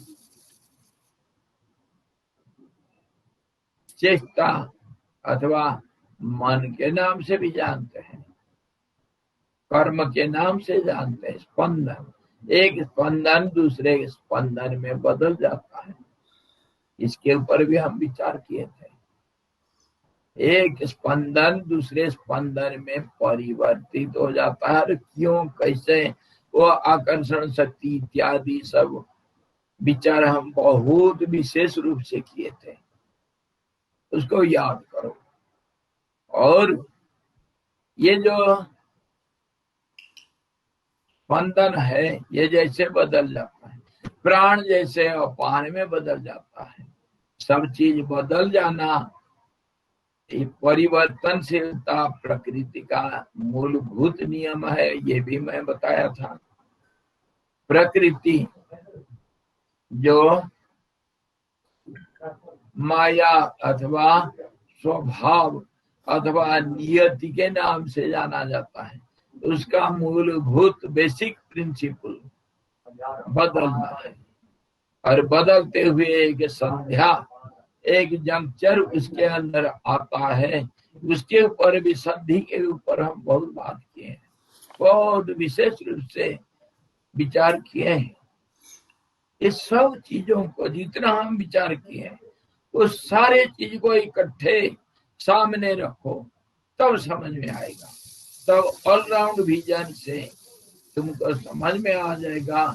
चेष्टा अथवा मन के नाम से भी जानते हैं, कर्म के नाम से जानते हैं। स्पंदन, एक स्पंदन दूसरे स्पंदन में बदल जाता है, इसके ऊपर भी हम विचार किए थे। एक स्पंदन दूसरे स्पंदन में परिवर्तित हो जाता है, और क्यों, कैसे, वो आकर्षण शक्ति इत्यादि सब विचार हम बहुत विशेष रूप से किए थे, उसको याद करो। और ये जो स्पंदन है ये जैसे बदल जाता है, प्राण जैसे अपान में बदल जाता है, सब चीज बदल जाना, परिवर्तनशीलता प्रकृति का मूलभूत नियम है। ये भी मैं बताया था। प्रकृति जो माया अथवा स्वभाव अथवा नियति के नाम से जाना जाता है, उसका मूलभूत बेसिक प्रिंसिपल बदलना है, और बदलते हुए एक संध्या, एक जंक्चर उसके अंदर आता है। उसके ऊपर भी संधि के ऊपर हम बहुत बात किए हैं, बहुत विशेष रूप से विचार किए हैं। इस सब चीजों को जितना हम विचार किए हैं, उस सारे चीज को इकट्ठे सामने रखो, तब समझ में आएगा। तब ऑलराउंड विजन से तुमको समझ में आ जाएगा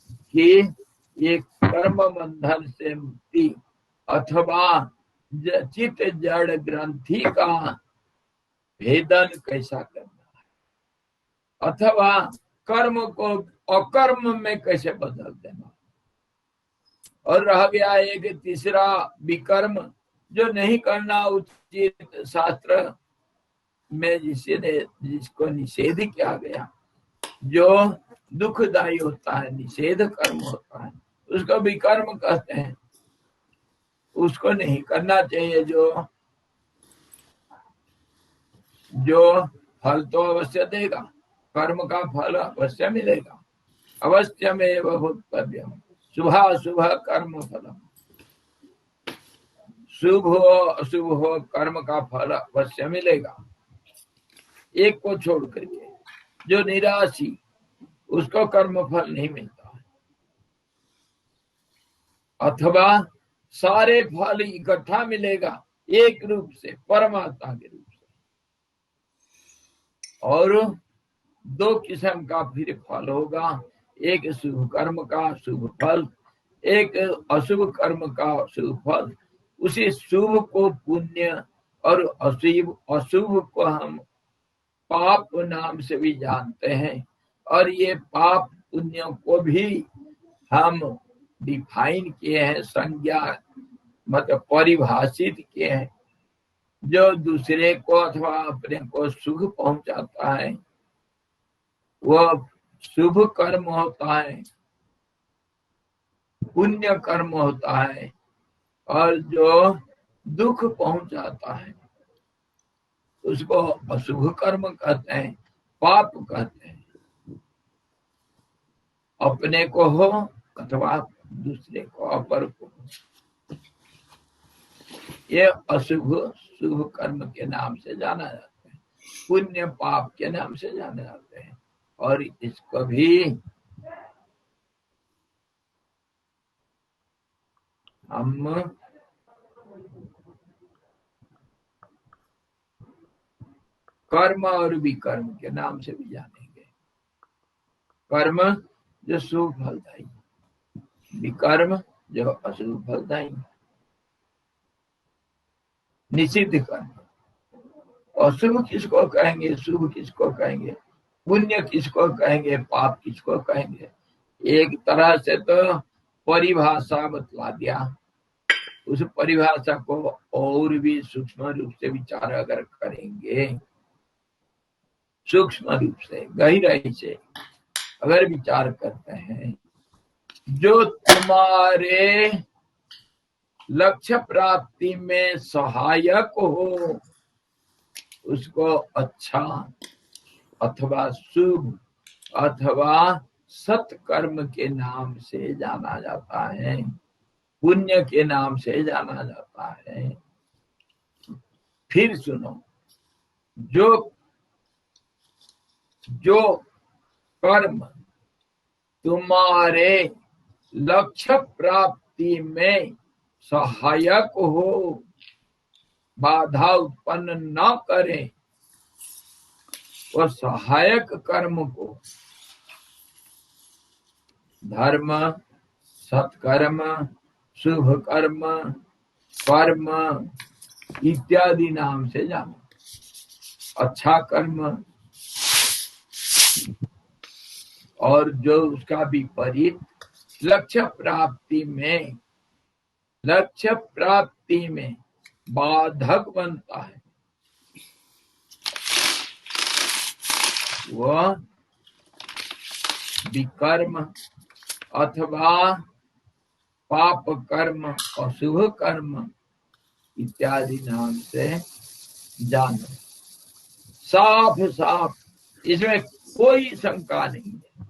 कि ये कर्म बंधन से मुक्ति अथवा चित्त जड़ ग्रंथि का भेदन कैसा करना है, अथवा कर्म को अकर्म में कैसे बदल देना। और रह गया एक तीसरा विकर्म, जो नहीं करना उचित, शास्त्र में जिसको निषेध किया गया, जो दुखदायी होता है, निषेध कर्म होता है, उसको विकर्म कहते हैं। उसको नहीं करना चाहिए, जो फल तो अवश्य देगा, कर्म का फल अवश्य मिलेगा, अवश्यमेव भोक्तव्यम शुभाशुभ कर्म फलम। शुभ हो अशुभ हो कर्म का फल अवश्य मिलेगा। एक को छोड़ करके जो निराशी उसको कर्म फल नहीं मिलता, अथवा सारे फल इकट्ठा मिलेगा एक रूप से परमात्मा के रूप से। और दो किस्म का फिर फल होगा, एक शुभ कर्म का शुभ फल, एक अशुभ कर्म का अशुभ फल। उसी शुभ को पुण्य और अशुभ को हम पाप नाम से भी जानते हैं। और ये पाप पुण्यों को भी हम डिफाइन किए हैं, संज्ञा मतलब परिभाषित किए हैं। जो दूसरे को अथवा अपने को सुख पहुंचाता है वह शुभ कर्म होता है, पुण्य कर्म होता है। और जो दुख पहुंचाता है उसको अशुभ कर्म कहते हैं, पाप कहते हैं। अपने को हो अथवा दूसरे को, अपर को, ये अशुभ शुभ कर्म के नाम से जाना जाता है, पुण्य पाप के नाम से जाने जाते हैं। और इसको भी हम कर्म और विकर्म के नाम से भी जानेंगे। कर्म जो शुभ फलदायी, विकर्म जो अशुभ फलदायी। निषिद्ध कर्म, अशुभ किसको कहेंगे, शुभ किसको कहेंगे, पुण्य किसको कहेंगे, पाप किसको कहेंगे, एक तरह से तो परिभाषा बतला दिया। उस परिभाषा को और भी सूक्ष्म रूप से विचार अगर करेंगे, सूक्ष्म रूप से गहराई से अगर विचार करते हैं, जो तुम्हारे लक्ष्य प्राप्ति में सहायक हो उसको अच्छा अथवा शुभ अथवा सत्कर्म के नाम से जाना जाता है, पुण्य के नाम से जाना जाता है। फिर सुनो, जो कर्म तुम्हारे लक्ष्य प्राप्ति में सहायक हो, बाधा उत्पन्न न करे, वह सहायक कर्म को धर्म, सत्कर्म, शुभ कर्म, कर्म इत्यादि नाम से जानो। अच्छा कर्म और जो उसका विपरीत लक्ष्य प्राप्ति में बाधक बनता है, वह विकर्म अथवा पाप कर्म और शुभ कर्म इत्यादि नाम से जानो। साफ साफ, इसमें कोई शंका नहीं है,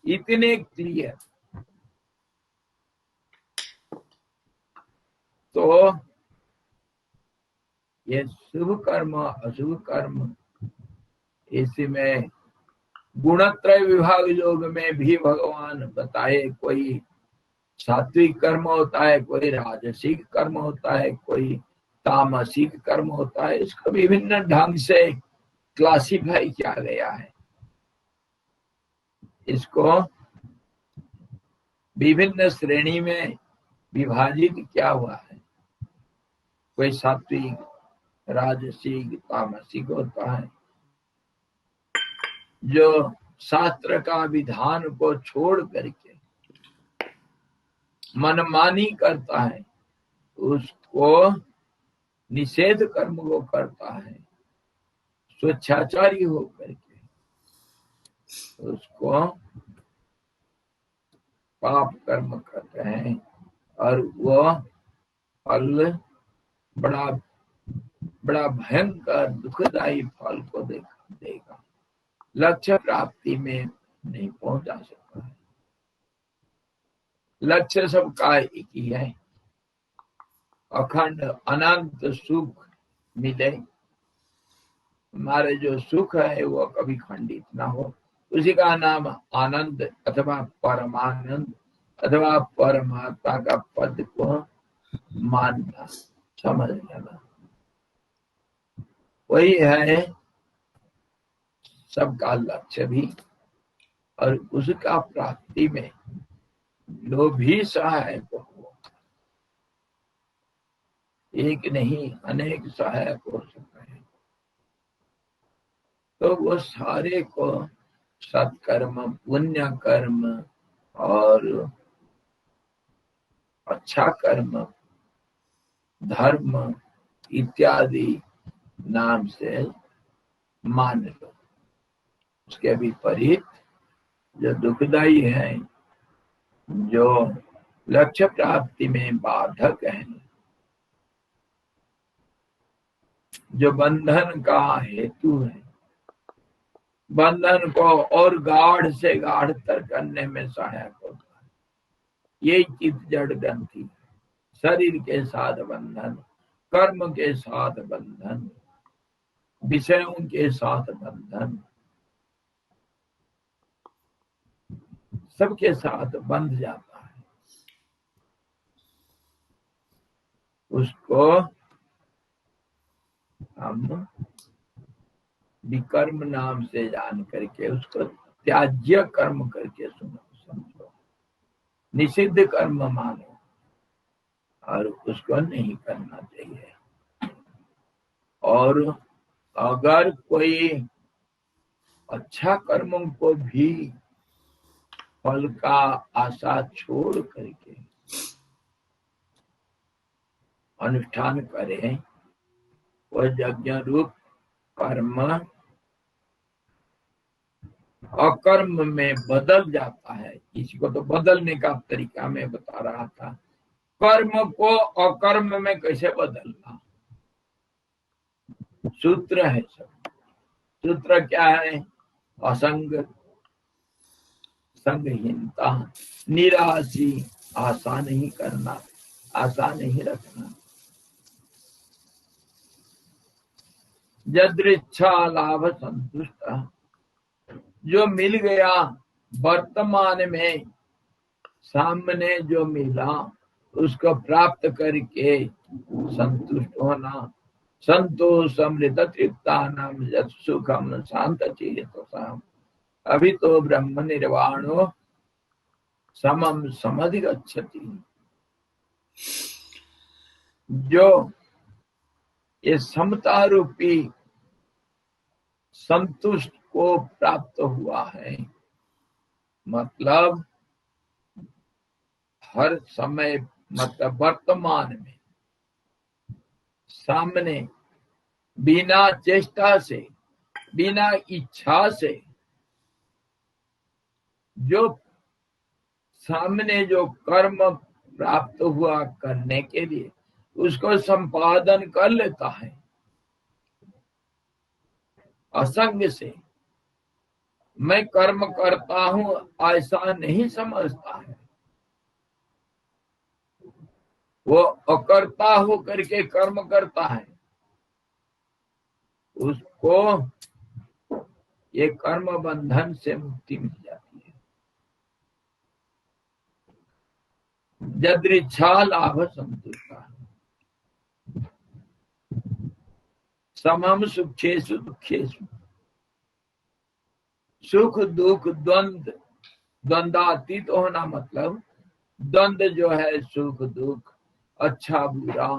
इतने क्लियर। तो ये शुभ कर्म अशुभ कर्म, इसमें गुणत्रय विभाग योग में भी भगवान बताए, कोई सात्विक कर्म होता है, कोई राजसिक कर्म होता है, कोई तामसिक कर्म होता है। इसको विभिन्न ढंग से क्लासिफाई किया गया है, इसको विभिन्न श्रेणी में विभाजित किया हुआ है। कोई सात्विक, राजसिक, तामसिक होता है। जो शास्त्र का विधान को छोड़ करके मनमानी करता है उसको निषेध कर्म को करता है, स्वेच्छाचारी होकर के उसको पाप कर्म करते हैं। और वह फल बड़ा भयंकर दुखदायी फल को देगा। लक्ष्य प्राप्ति में नहीं पहुंचा सकता है। लक्ष्य सबका एक ही है, अखंड अनंत सुख मिले। हमारे जो सुख है वो कभी खंडित ना हो, उसी का नाम आनंद अथवा परमानंद अथवा परमात्मा का पद को मानना, समझ लेना, वही है सबका लक्ष्य भी। और उसका प्राप्ति में लोभी सहायक हो, एक नहीं अनेक सहायक हो सकते हैं। तो वो सारे को सत्कर्म, पुण्य कर्म और अच्छा कर्म, धर्म इत्यादि नाम से मान लो। उसके विपरीत जो दुखदाई है, जो लक्ष्य प्राप्ति में बाधक है, जो बंधन का हेतु है, बंधन को और गाढ़ से गाढ़तर करने में सहायक होता है, यही चित्त जड़ ग्रंथि। शरीर के साथ बंधन, कर्म के साथ बंधन, विषयों के साथ बंधन, सबके साथ बंध जाता है। उसको हम विकर्म नाम से जान करके उसको त्याज्य कर्म करके समझो, निषिद्ध कर्म मानो और उसको नहीं करना चाहिए। और अगर कोई अच्छा कर्म को भी फल का आशा छोड़ करके अनुष्ठान करे, वह यज्ञ रूप कर्म अकर्म में बदल जाता है। इसी को तो बदलने का तरीका मैं बता रहा था। कर्म को अकर्म में कैसे बदलना, सूत्र है सब। सूत्र क्या है? असंग, संगहीनता, निराशी, आशा नहीं करना, आशा नहीं रखना, यदृच्छा लाभ संतुष्ट, जो मिल गया वर्तमान में, सामने जो मिला उसको प्राप्त करके संतुष्ट होना। संतोष समृद्ध तृप्तानाम यत् सुखम शांत चेतसाम अभी तो ब्रह्म निर्वाणो समम समधिगच्छति। जो ये समता रूपी संतुष्ट को प्राप्त हुआ है, मतलब हर समय, मतलब वर्तमान में, सामने, बिना चेष्टा से, बिना इच्छा से, जो सामने जो कर्म प्राप्त हुआ करने के लिए उसको संपादन कर लेता है असंग से। मैं कर्म करता हूं ऐसा नहीं समझता है, वो अकर्ता हो करके कर्म करता है। उसको ये कर्म बंधन से मुक्ति मिल जाती है। यदृच्छा लाभ संतुष्टा समम सुखेषु दुखेषु, सुख दुख द्वंद, द्वंद्वातीत होना, मतलब द्वंद जो है सुख दुख, अच्छा बुरा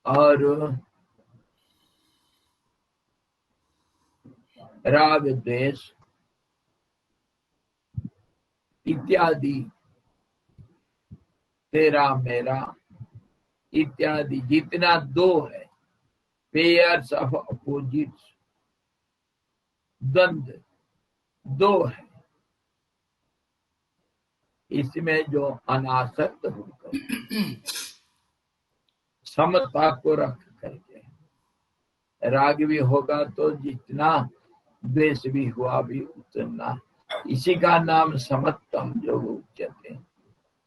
और राग द्वेष इत्यादि, तेरा मेरा इत्यादि, जितना दो है, पेयर्स ऑफ अपोजिट्स, द्वंद दो है, इसमें जो अनासक्त होकर समता को रख करके, राग भी होगा तो जितना द्वेष भी हुआ भी उतना। इसी का नाम समत्तम योग उच्यते,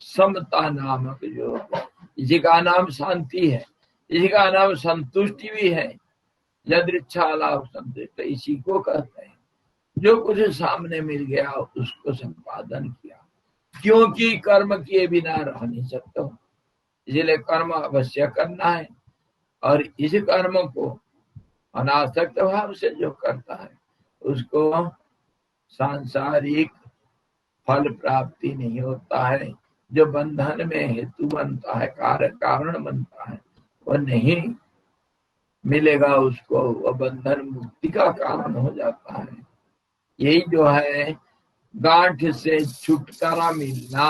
समता नामक योग। इसी का नाम शांति है, इसी का नाम संतुष्टि भी है। यदृच्छा लाभ संतुष्ट, इसी को कहते हैं। जो कुछ सामने मिल गया उसको संपादन किया, क्योंकि कर्म किए बिना रह नहीं सकते, इसलिए कर्म अवश्य करना है। और इस कर्म को अनासक्त भाव से जो करता है उसको सांसारिक फल प्राप्ति नहीं होता है। जो बंधन में हेतु बनता है, कारण बनता है, वह नहीं मिलेगा उसको, वह बंधन मुक्ति का कारण हो जाता है। यही जो है गांठ से छुटकारा मिलना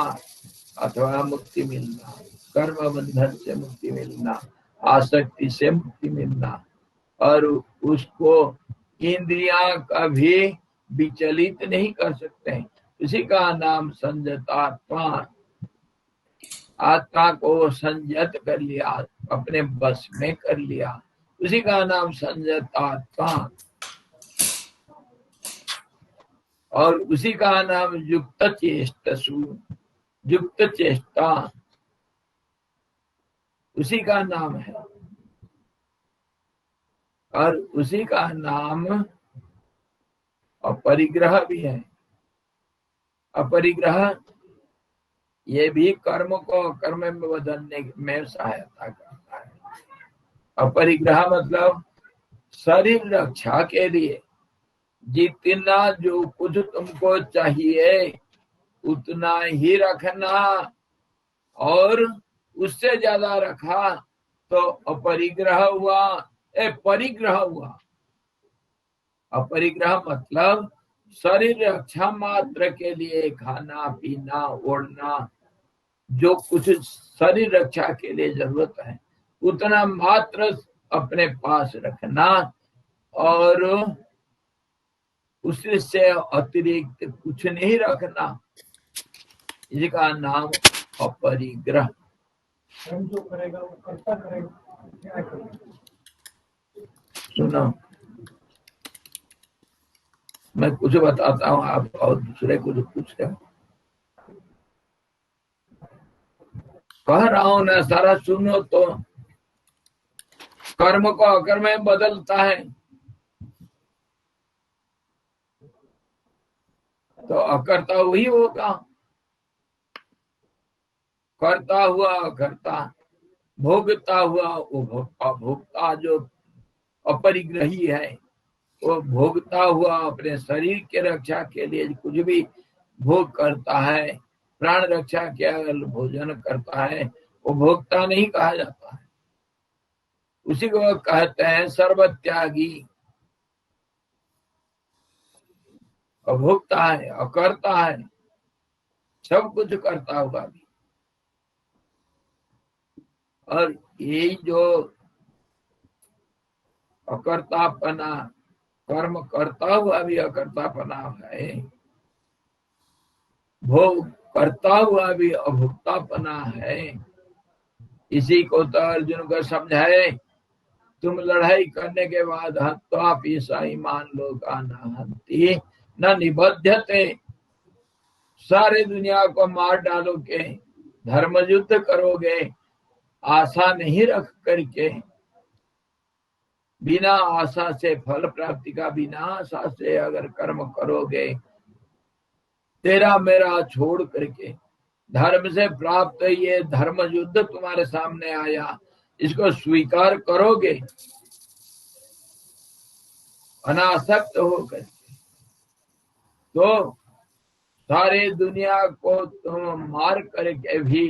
अथवा मुक्ति मिलना, कर्म बंधन से मुक्ति मिलना, आसक्ति से मुक्ति मिलना, और उसको इंद्रियां कभी विचलित नहीं कर सकते। इसी का नाम संयतात्मा, आत्मा को संयत कर लिया, अपने बस में कर लिया, उसी का नाम संयतात्मा। और उसी का नाम युक्त चेष्टसु, युक्त चेष्टा उसी का नाम है। और उसी का नाम अपरिग्रह भी है। अपरिग्रह ये भी कर्म को कर्म में बदलने में सहायता करता है। अपरिग्रह मतलब शरीर रक्षा के लिए जितना जो कुछ तुमको चाहिए उतना ही रखना, और उससे ज्यादा रखा तो अपरिग्रह हुआ, परिग्रह हुआ। अपरिग्रह मतलब शरीर रक्षा मात्र के लिए खाना पीना ओढ़ना, जो कुछ शरीर रक्षा के लिए जरूरत है उतना मात्र अपने पास रखना, और उससे अतिरिक्त कुछ नहीं रखना, इसका नाम अपरिग्रह। जो करेगा वो करता करेगा, क्या करेगा। सुनो, मैं कुछ बताता हूँ, आप और दूसरे कुछ पूछ रहे हो। कह रहा हूं ना, सारा सुनो तो। कर्म को अकर्म में बदलता है, तो अकर्ता वही होगा। करता हुआ अकर्ता, भोगता हुआ वो भोक्ता। भोक्ता जो अपरिग्रही है वो भोगता हुआ अपने शरीर के रक्षा के लिए कुछ भी भोग करता है, प्राण रक्षा के भोजन करता है, वो भोक्ता नहीं कहा जाता है। उसी को कहते हैं सर्वत्यागी। अभोक्ता है, अकर्ता है, सब कुछ करता हुआ भी। और ये जो अकर्तापना, कर्म करता हुआ भी अकर्तापना है, भोग करता हुआ भी अभोक्तापना है। इसी को तो अर्जुन को समझाए, तुम लड़ाई करने के बाद तो आप ऐसा ही मान लो का न न निबद्धते, सारे दुनिया को मार डालोगे, धर्म युद्ध करोगे, आशा नहीं रख करके, बिना आशा से फल प्राप्ति का, बिना आशा से अगर कर्म करोगे, तेरा मेरा छोड़ करके धर्म से प्राप्त ये धर्म युद्ध तुम्हारे सामने आया, इसको स्वीकार करोगे अनासक्त होकर, तो सारे दुनिया को तुम मार करके भी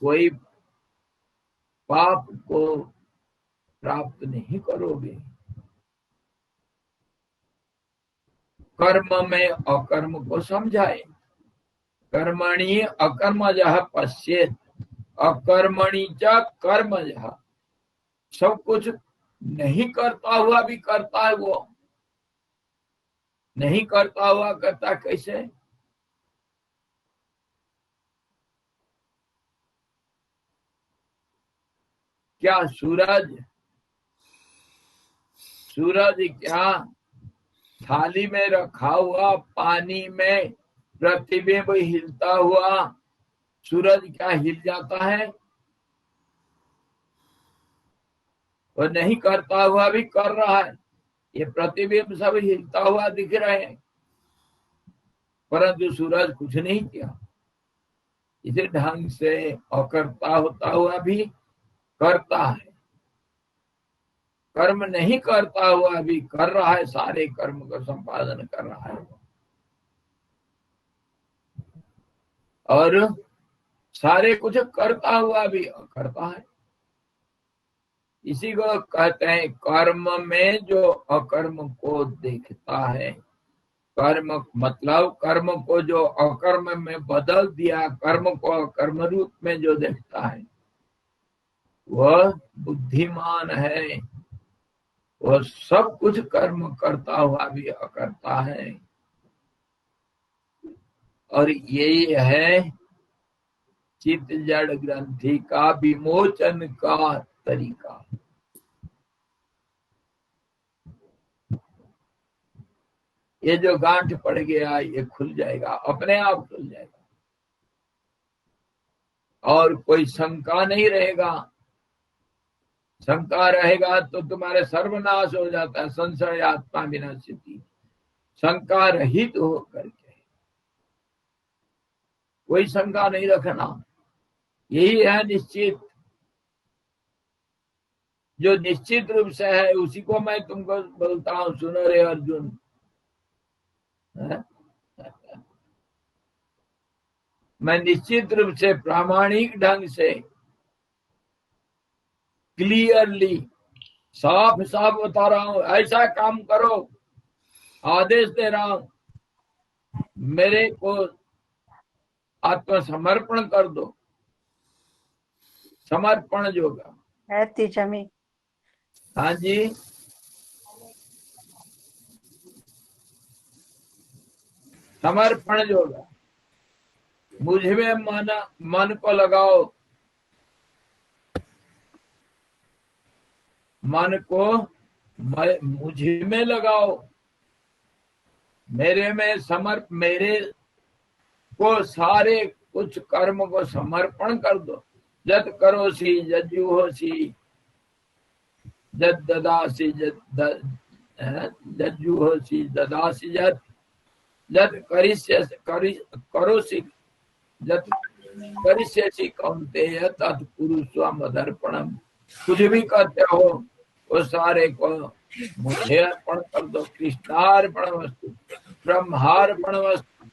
कोई पाप को प्राप्त नहीं करोगे। कर्म में अकर्म को समझाए, कर्मणि अकर्मजः पश्येत्, अकर्मणि च कर्मजः। सब कुछ नहीं करता हुआ भी करता है, वो नहीं करता हुआ करता कैसे? क्या सूरज सूरज क्या थाली में रखा हुआ पानी में प्रतिबिंब हिलता हुआ, सूरज क्या हिल जाता है? वो नहीं करता हुआ भी कर रहा है, ये प्रतिबिंब सब हिलता हुआ दिख रहे हैं, परंतु सूरज कुछ नहीं किया। इसी ढंग से अकर्ता होता हुआ भी करता है, कर्म नहीं करता हुआ भी कर रहा है, सारे कर्म का संपादन कर रहा है, और सारे कुछ करता हुआ भी करता है। इसी को कहते हैं कर्म में जो अकर्म को देखता है। कर्म मतलब कर्म को जो अकर्म में बदल दिया, कर्म को अकर्म रूप में जो देखता है वह बुद्धिमान है। वह सब कुछ कर्म करता हुआ भी अकर्ता है, और यही है चित्त जड़ ग्रंथि का विमोचन का तरीका। ये जो गांठ पड़ गया ये खुल जाएगा, अपने आप खुल जाएगा, और कोई शंका नहीं रहेगा। शंका रहेगा तो तुम्हारे सर्वनाश हो जाता है। संशय आत्मा विनाशिति, शंका रहित हो करके कोई शंका नहीं रखना, यही है निश्चित। जो निश्चित रूप से है उसी को मैं तुमको बोलता हूं, सुनो रे अर्जुन। मैं निश्चित रूप से प्रामाणिक ढंग से क्लियरली साफ साफ बता रहा हूं, ऐसा काम करो, आदेश दे रहा हूं, मेरे को आत्मसमर्पण कर दो। समर्पण योगा है तिजमी। हाँ जी, समर्पण योगा। मुझे में मन को लगाओ, मन को मुझे में लगाओ, मेरे में मेरे को सारे कुछ कर्म को समर्पण कर दो। जत करोसी जज्जुहोसी, जत ददासी जज्जुहोसी ददासी, जत करोसी जत करिष्यसि कौन्तेय तत् कुरुष्व मदर्पणम। कुछ भी करते हो वो सारे को मुझे अर्पण कर दो। कृष्णार्पण वस्तु, ब्रह्मार्पण वस्तु,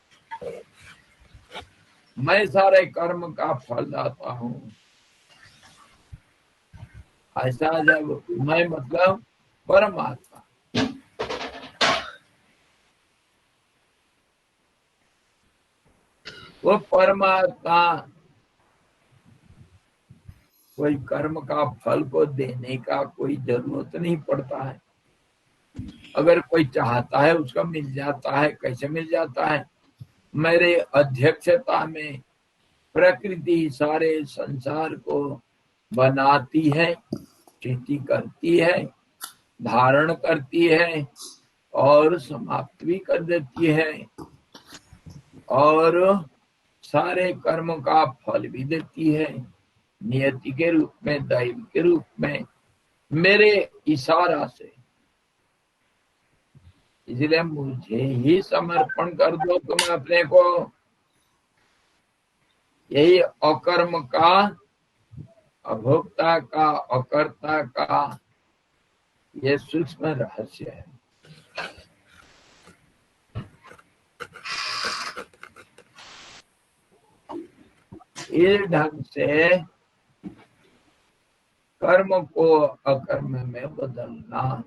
मैं सारे कर्म का फल दाता हूँ। ऐसा जब मैं मतलब परमात्मा, वो परमात्मा कोई कर्म का फल को देने का कोई जरूरत नहीं पड़ता है। अगर कोई चाहता है उसका मिल जाता है। कैसे मिल जाता है? मेरे अध्यक्षता में प्रकृति सारे संसार को बनाती है, सृष्टि करती है, धारण करती है और समाप्त भी कर देती है, और सारे कर्म का फल भी देती है, नियति के रूप में, दैव के रूप में, मेरे इशारा से। इसलिए मुझे ही समर्पण कर दो तुम अपने को। यही अकर्म का, अभोक्ता का, अकर्ता का ये सूक्ष्म रहस्य है। इस ढंग से कर्म को अकर्म में बदलना,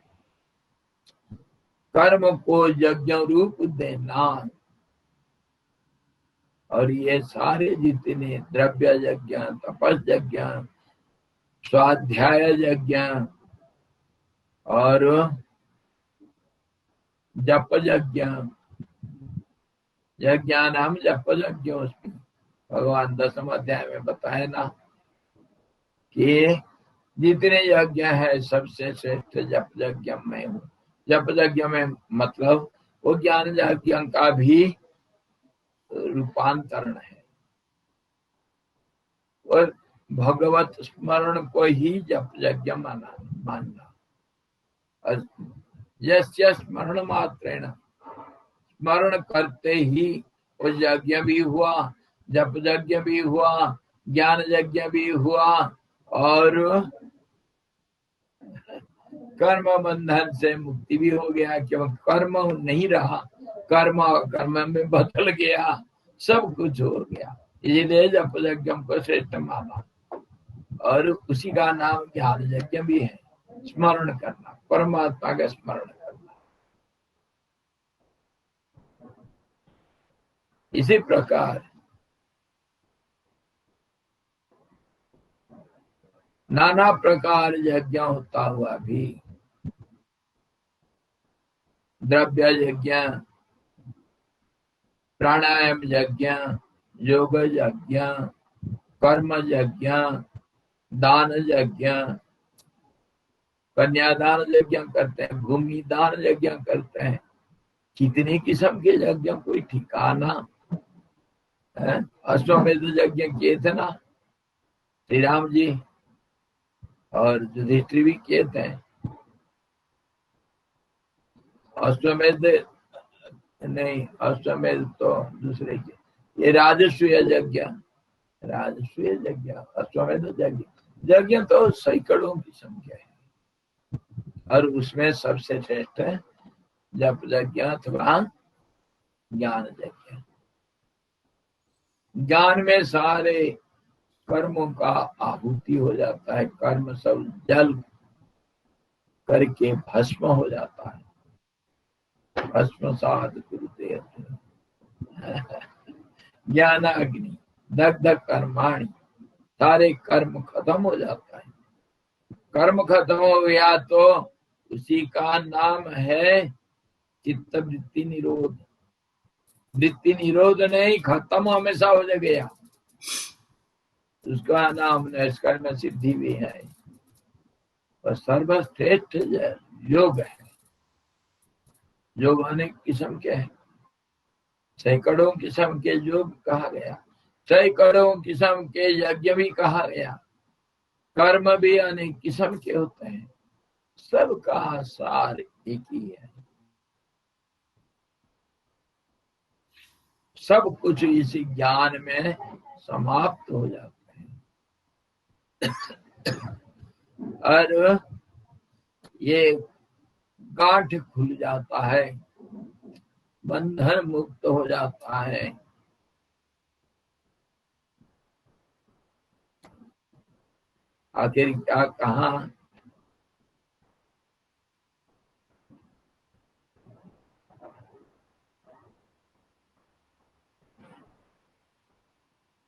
कर्म को यज्ञ रूप देना, और ये सारे जितने द्रव्य यज्ञ, तपस यज्ञ, स्वाध्याय यज्ञ और जप यज्ञ, यज्ञानाम जप यज्ञ, उसमें भगवान 10वें अध्याय में बताए ना कि जितने यज्ञ है सबसे श्रेष्ठ जप यज्ञ में हूँ। जप यज्ञ में मतलब वो ज्ञान यज्ञ का भी रूपांतरण है, और भगवत स्मरण को ही जप यज्ञ मानना। और यस्य स्मरण मात्रेण, स्मरण करते ही वो यज्ञ भी हुआ, जप यज्ञ भी हुआ, ज्ञान यज्ञ भी हुआ, और कर्म बंधन से मुक्ति भी हो गया। क्यों? कर्म नहीं रहा, कर्म कर्म में बदल गया, सब कुछ हो गया। इसलिए जप यज्ञ को श्रेष्ठ माना, और उसी का नाम ज्ञान यज्ञ भी है। स्मरण करना, परमात्मा का स्मरण करना। इसी प्रकार नाना प्रकार यज्ञ होता हुआ भी द्रव्य यज्ञ, प्राणायाम यज्ञ, योग यज्ञ, कर्म यज्ञ, दान यज्ञ, कन्यादान यज्ञ करते हैं, भूमि दान यज्ञ करते हैं। कितने किस्म के यज्ञ, कोई ठिकाना है। अश्वमेध यज्ञ किए थे ना श्री राम जी, और युधिष्ठिर भी किए थे। अश्वमेध नहीं, अश्वमेध तो दूसरे के, ये राजस्व यज्ञ, राजस्व यज्ञ, अश्वमेध यज्ञ। यज्ञ तो सैकड़ों की संख्या है, और उसमें सबसे श्रेष्ठ है जप यज्ञ अथवा ज्ञान यज्ञ। ज्ञान में सारे कर्मों का आहुति हो जाता है, कर्म सब जल करके भस्म हो जाता है। भस्म साध गुरुदेव ज्ञान अग्नि दग्ध कर्माणि, सारे कर्म खत्म हो जाता है। कर्म खत्म हो गया तो उसी का नाम है चित्त वृत्ति निरोध। वृत्ति निरोध नहीं, खत्म हमेशा हो गया, उसका नाम नैष्कर्म्य सिद्धि भी है। और सर्वश्रेष्ठ योग है। योग अनेक किस्म के हैं, सैकड़ों किस्म के योग कहा गया, सैकड़ों किस्म के यज्ञ भी कहा गया, कर्म भी अनेक किस्म के होते हैं, सबका सार एक ही है। सब कुछ इसी ज्ञान में समाप्त हो जाते हैं, और ये गांठ खुल जाता है, बंधन मुक्त हो जाता है। आखिर क्या कहा?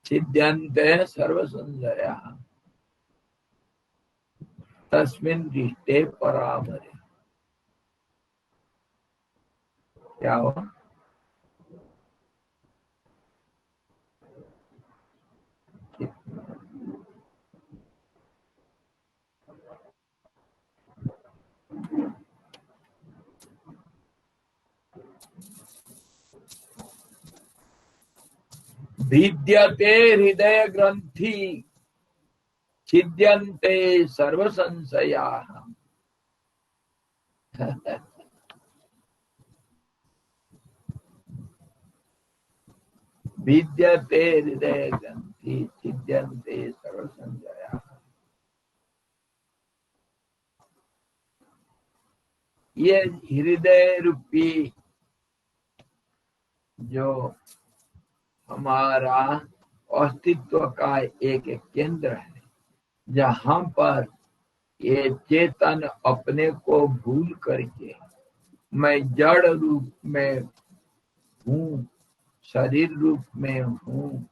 सिद्ध्यन्ते सर्व संशयाः तस्मिन् दृष्टे परामरे। क्या हुआ? भिद्यते हृदय ग्रंथि छिद्यन्ते सर्व संशयाः। भिद्यते हृदय ग्रंथि छिद्यन्ते सर्व संशयाः। ये हृदय रूपी जो हमारा अस्तित्व का एक केंद्र है, जहां पर ये चेतन अपने को भूल करके मैं जड़ रूप में हूँ, शरीर रूप में हूँ,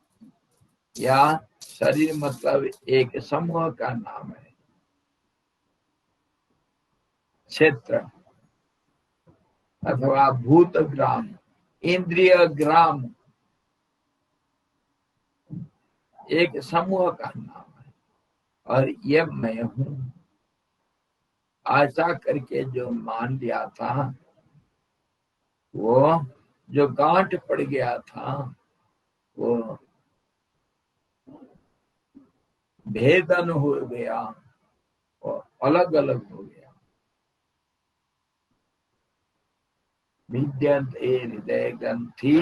या शरीर मतलब एक समूह का नाम है, क्षेत्र अथवा भूत ग्राम, इंद्रिय ग्राम एक समूह का नाम है। और ये मैं हूं, ऐसा करके जो मान लिया था, वो जो गांठ पड़ गया था वो भेदन हो गया और अलग अलग हो गया। विद्यते हृदय ग्रंथि,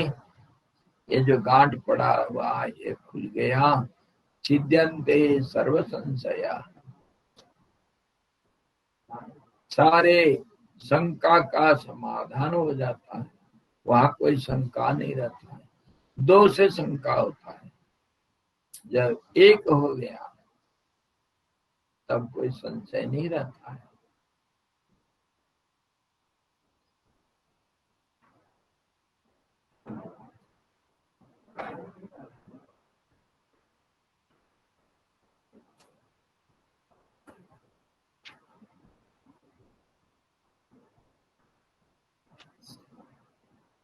ये जो गांठ पड़ा हुआ ये खुल गया। छिद्यन्ते सर्व संशया, सारे शंका का समाधान हो जाता है, वहां कोई शंका नहीं रहता है। दो से शंका होता है, जब एक हो गया तब कोई संशय नहीं रहता है।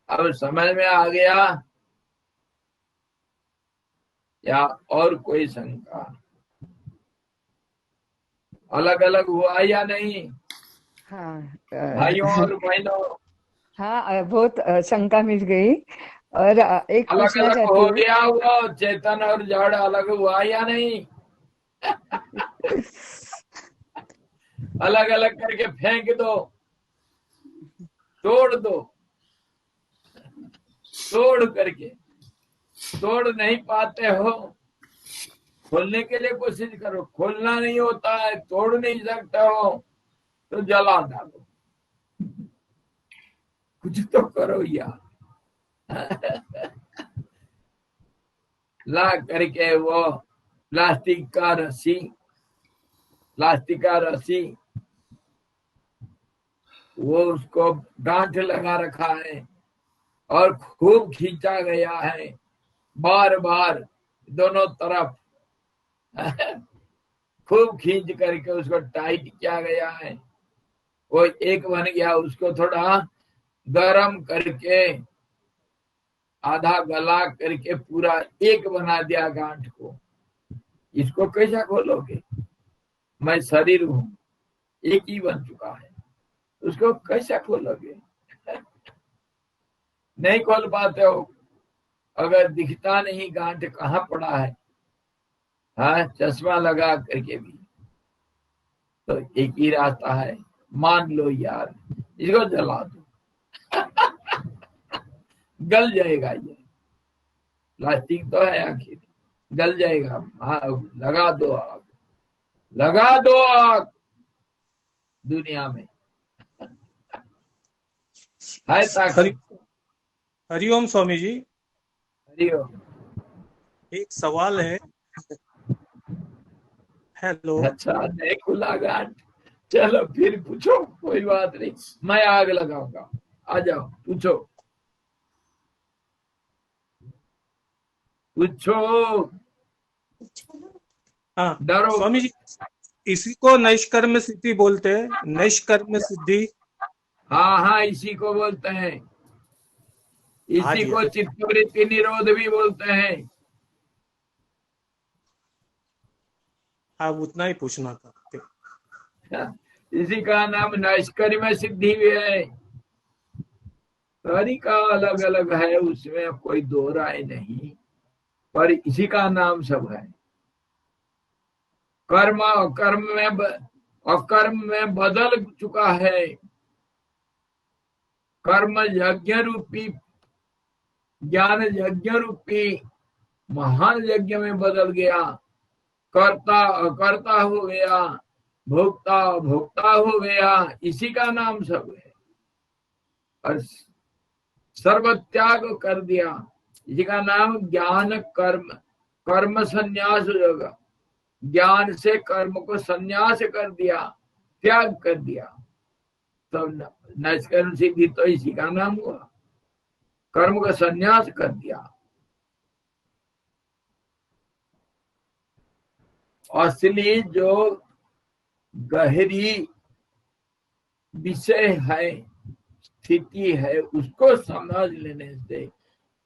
अब समझ में आ गया या और कोई शंका? अलग अलग हुआ या नहीं हाँ भाइयों और बहनों? हाँ, बहुत शंका मिट गई। और एक अलग पूछना अलग चाहती हो हूँ। गया हुआ, चेतन और जड़ अलग हुआ या नहीं? अलग अलग करके फेंक दो, तोड़ दो, तोड़ करके, तोड़ नहीं पाते हो खोलने के लिए कोशिश करो, खोलना नहीं होता है, तोड़ नहीं सकते हो तो जला डालो, कुछ तो करो यार। ला करके वो प्लास्टिक का रस्सी, प्लास्टिक का रस्सी, वो उसको गांठ लगा रखा है और खूब खींचा गया है बार बार दोनों तरफ। खूब खींच करके उसको टाइट किया गया है, वो एक बन गया। उसको थोड़ा गरम करके आधा गला करके पूरा एक बना दिया गांठ को। इसको कैसा खोलोगे? मैं शरीर हूं, एक ही बन चुका है, उसको कैसा खोलोगे? नहीं खोल पाते हो। अगर दिखता नहीं गांठ कहाँ पड़ा है, हाँ, चश्मा लगा करके भी, तो एक ही रास्ता है, मान लो यार, इसको जला दो। गल जाएगा, ये प्लास्टिक तो है, आखिर गल जाएगा। हाँ, लगा दो आग, लगा दो आग दुनिया में, है ताकत। हरिओम स्वामी जी, हरिओम। एक सवाल है। हेलो। अच्छा, नहीं खुला गांठ, चलो फिर पूछो, कोई बात नहीं, मैं आग लगाऊंगा, आ जाओ पूछो, पूछो, हाँ डरो। स्वामी जी, इसी को नैष्कर्म सिद्धि बोलते हैं, नैष्कर्म सिद्धि। हाँ हाँ, इसी को बोलते हैं, हाँ इसी जी, को चित्तवृत्ति निरोध भी बोलते हैं। हाँ उतना ही पूछना था। इसी का नाम नैष्कर्म सिद्धि भी है। तरीका अलग अलग है, उसमें कोई दो राय नहीं, पर इसी का नाम सब है। कर्म अकर्म में बदल चुका है। कर्म यज्ञ रूपी, ज्ञान यज्ञ रूपी महान यज्ञ में बदल गया। कर्ता अकर्ता हो गया, भोक्ता भोक्ता हो गया, इसी का नाम सब है। और सर्व त्याग कर दिया, इसी का नाम ज्ञान कर्म, कर्म संन्यास होगा। ज्ञान से कर्म को संन्यास कर दिया, त्याग कर दिया, तब नैष्कर्म सिद्धि तो इसी का नाम हुआ, कर्म का संन्यास कर दिया। असली जो गहरी विषय है, स्थिति है, उसको समझ लेने से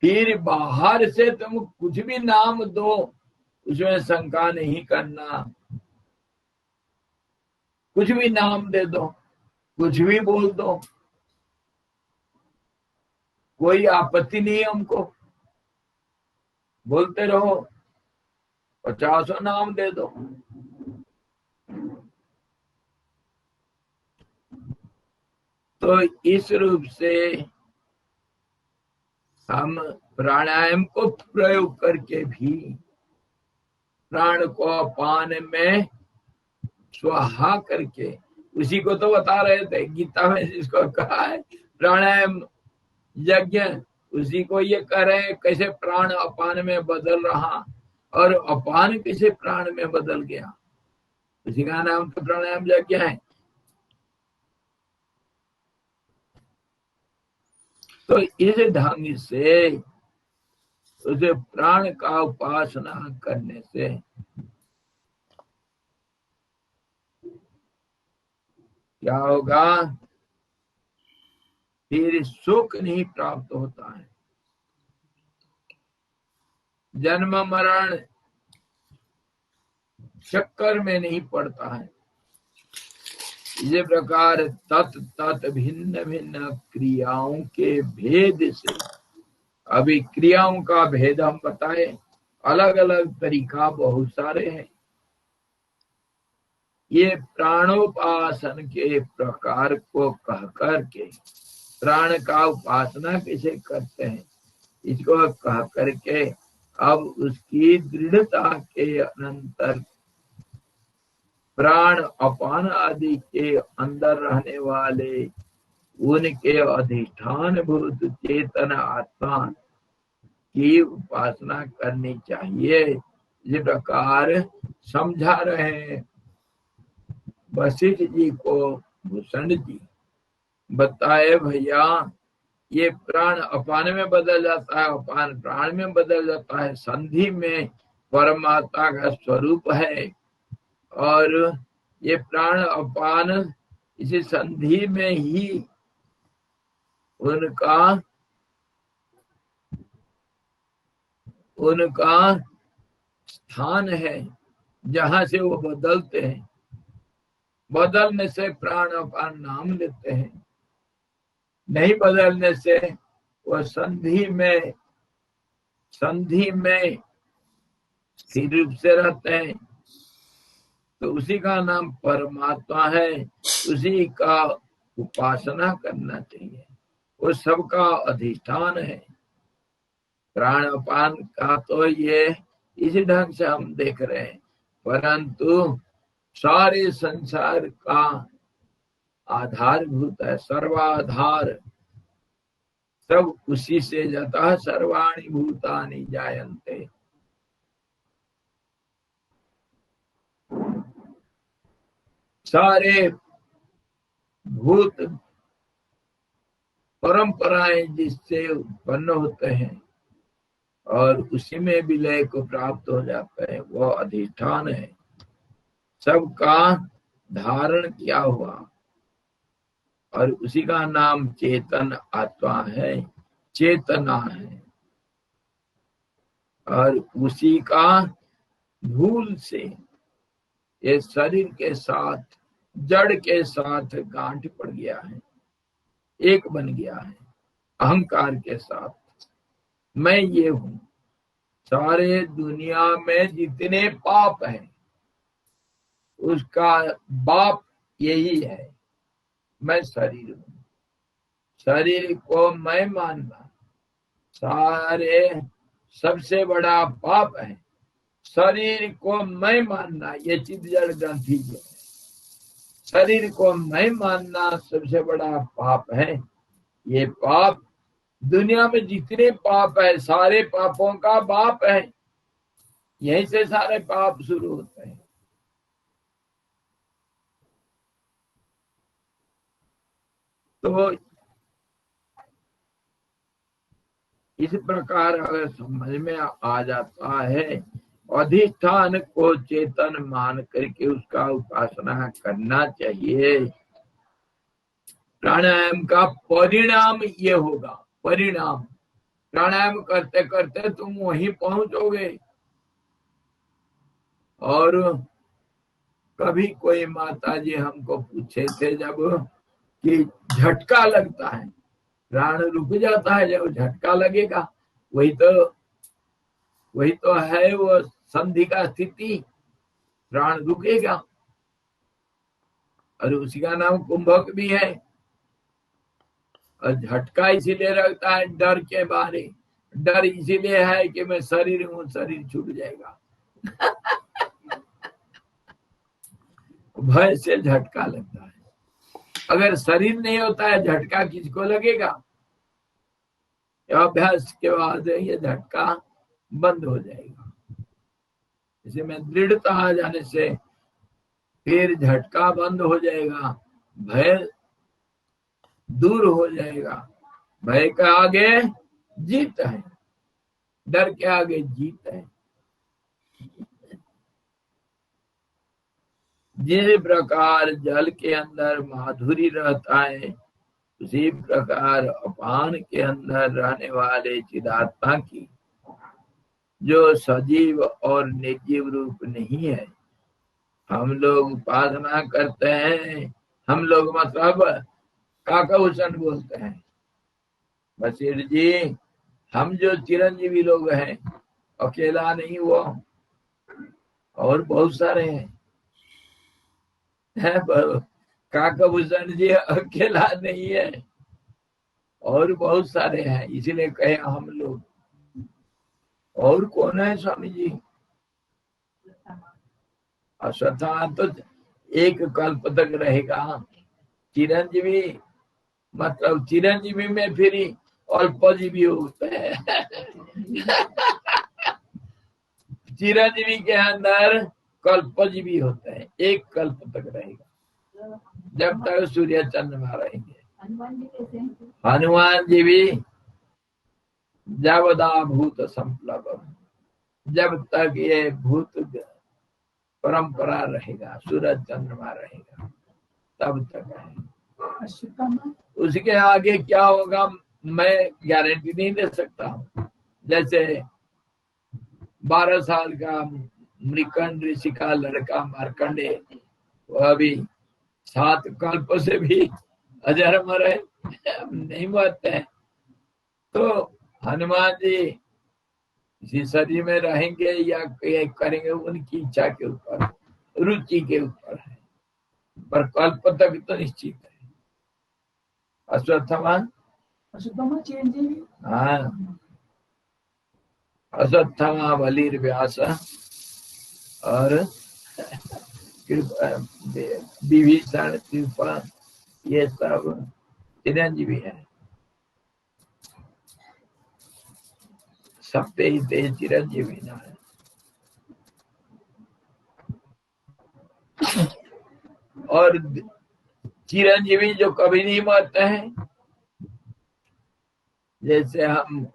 फिर बाहर से तुम कुछ भी नाम दो, उसमें शंका नहीं करना। कुछ भी नाम दे दो, कुछ भी बोल दो, कोई आपत्ति नहीं है हमको, बोलते रहो, 50 नाम दे दो। तो इस रूप से हम प्राणायाम को प्रयोग करके भी प्राण को अपान में स्वाहा करके, उसी को तो बता रहे थे गीता में जिसको कहा है प्राणायाम यज्ञ, उसी को ये कह रहे हैं कैसे प्राण अपान में बदल रहा और अपान कैसे प्राण में बदल गया, उसी का नाम तो प्राणायाम यज्ञ है। तो इस ढंग से उसे प्राण का उपासना करने से क्या होगा, फिर सुख नहीं प्राप्त होता है, जन्म मरण चक्कर में नहीं पड़ता है। इसी प्रकार तत् तत् भिन्न भिन्न क्रियाओं के भेद से, अभी क्रियाओं का भेद हम बताए, अलग अलग तरीका बहुत सारे हैं। ये प्राणोपासन के प्रकार को कह करके प्राण का उपासना कैसे करते हैं इसको कह करके अब उसकी दृढ़ता के अनंतर प्राण अपान आदि के अंदर रहने वाले उनके अधिष्ठान भूत चेतन आत्मा की उपासना करनी चाहिए। इस प्रकार समझा रहे हैं वशिष्ठ जी को भूषण जी, बताए भैया ये प्राण अपान में बदल जाता है, अपान प्राण में बदल जाता है, संधि में परमात्मा का स्वरूप है और ये प्राण अपान इसी संधि में ही उनका स्थान है जहां से वो बदलते हैं, बदलने से प्राण अपान नाम लेते हैं, नहीं बदलने से वो संधि में स्थिर रूप से रहते हैं। तो उसी का नाम परमात्मा है, उसी का उपासना करना चाहिए, वो सबका अधिष्ठान है। प्राण अपान का तो ये इसी ढंग से हम देख रहे हैं, परंतु सारे संसार का आधारभूत है, सर्वाधार, सब उसी से जाता है। सर्वाणि भूतानि जायन्ते, सारे भूत परंपराएं जिससे उत्पन्न होते हैं और उसी में विलय को प्राप्त हो जाता है, वो अधिष्ठान है, सबका धारण किया हुआ, और उसी का नाम चेतन आत्मा है, चेतना है। और उसी का भूल से ये शरीर के साथ, जड़ के साथ गांठ पड़ गया है, एक बन गया है अहंकार के साथ। मैं ये हूं, सारे दुनिया में जितने पाप हैं उसका बाप यही है, मैं शरीर हूं। शरीर को मैं मानना सारे सबसे बड़ा पाप है, शरीर को मैं मानना ये चित्त जड़ ग्रंथि जो है, शरीर को मैं मानना सबसे बड़ा पाप है। ये पाप दुनिया में जितने पाप है सारे पापों का बाप है, यहीं से सारे पाप शुरू होते हैं। तो इस प्रकार अगर समझ में आ जाता है, अधिष्ठान को चेतन मान करके उसका उपासना करना चाहिए। प्राणायाम का परिणाम ये होगा, परिणाम प्राणायाम करते करते तुम वहीं पहुंचोगे और कभी कोई माता जी हमको पूछे थे जब कि झटका लगता है, प्राण रुक जाता है, जब झटका लगेगा वही तो है वो संधि का स्थिति, प्राण रुकेगा। और उसी का नाम कुंभक भी है। और झटका इसीलिए लगता है डर के बारे, डर इसीलिए है कि मैं शरीर हूं, शरीर छूट जाएगा। भय से झटका लगता है। अगर शरीर नहीं होता है झटका किसको लगेगा? अभ्यास के बाद ये झटका बंद हो जाएगा। इसे में दृढ़ता आ जाने से फिर झटका बंद हो जाएगा, भय दूर हो जाएगा। भय के आगे जीत है, डर के आगे जीत है। जिस प्रकार जल के अंदर माधुरी रहता है, उसी प्रकार अपान के अंदर रहने वाले चिदात्मा की जो सजीव और निर्जीव रूप नहीं है, हम लोग उपासना करते हैं। हम लोग मतलब काकाभूषण बोलते हैं, बशीर जी, हम जो चिरंजीवी लोग हैं, अकेला नहीं वो, और बहुत सारे हैं। काकाभूषण जी अकेला नहीं है, और बहुत सारे हैं, इसीलिए कहे हम लोग। और कौन है स्वामी जी? अश्वत्थामा तो एक कल्प तक रहेगा। चिरंजीवी मतलब चिरंजीवी में फिर अल्पजीवी होता है। चिरंजीवी के अंदर कल्पजीवी होता है, एक कल्प तक रहेगा, जब तक सूर्य चंद्रमा रहेंगे। हनुमान जी भी जबदा भूत संप्लव, जब तक ये भूत परंपरा रहेगा, सूरज चंद्रमा रहेगा, तब तक है। उसके आगे क्या होगा मैं गारंटी नहीं दे सकता हूँ। जैसे 12 साल का मृकंड ऋषि का लड़का मार्कंडे, वो अभी 7 कल्प से भी अजर अमर है, नहीं मरते हैं। तो हनुमान जी इसी शरीर में रहेंगे या करेंगे, उनकी इच्छा के ऊपर, रुचि के ऊपर है, पर कल्प तक तो निश्चित है। अश्वत्थामा चिरंजीवी, हाँ, अश्वत्थामा बलिर व्यास और विभीषण कृपा, ये सब चिरंजीवी है। सप्ते ही तेज चिरंजीवी ना है। और चिरंजीवी जो कभी नहीं मरते हैं, जैसे हम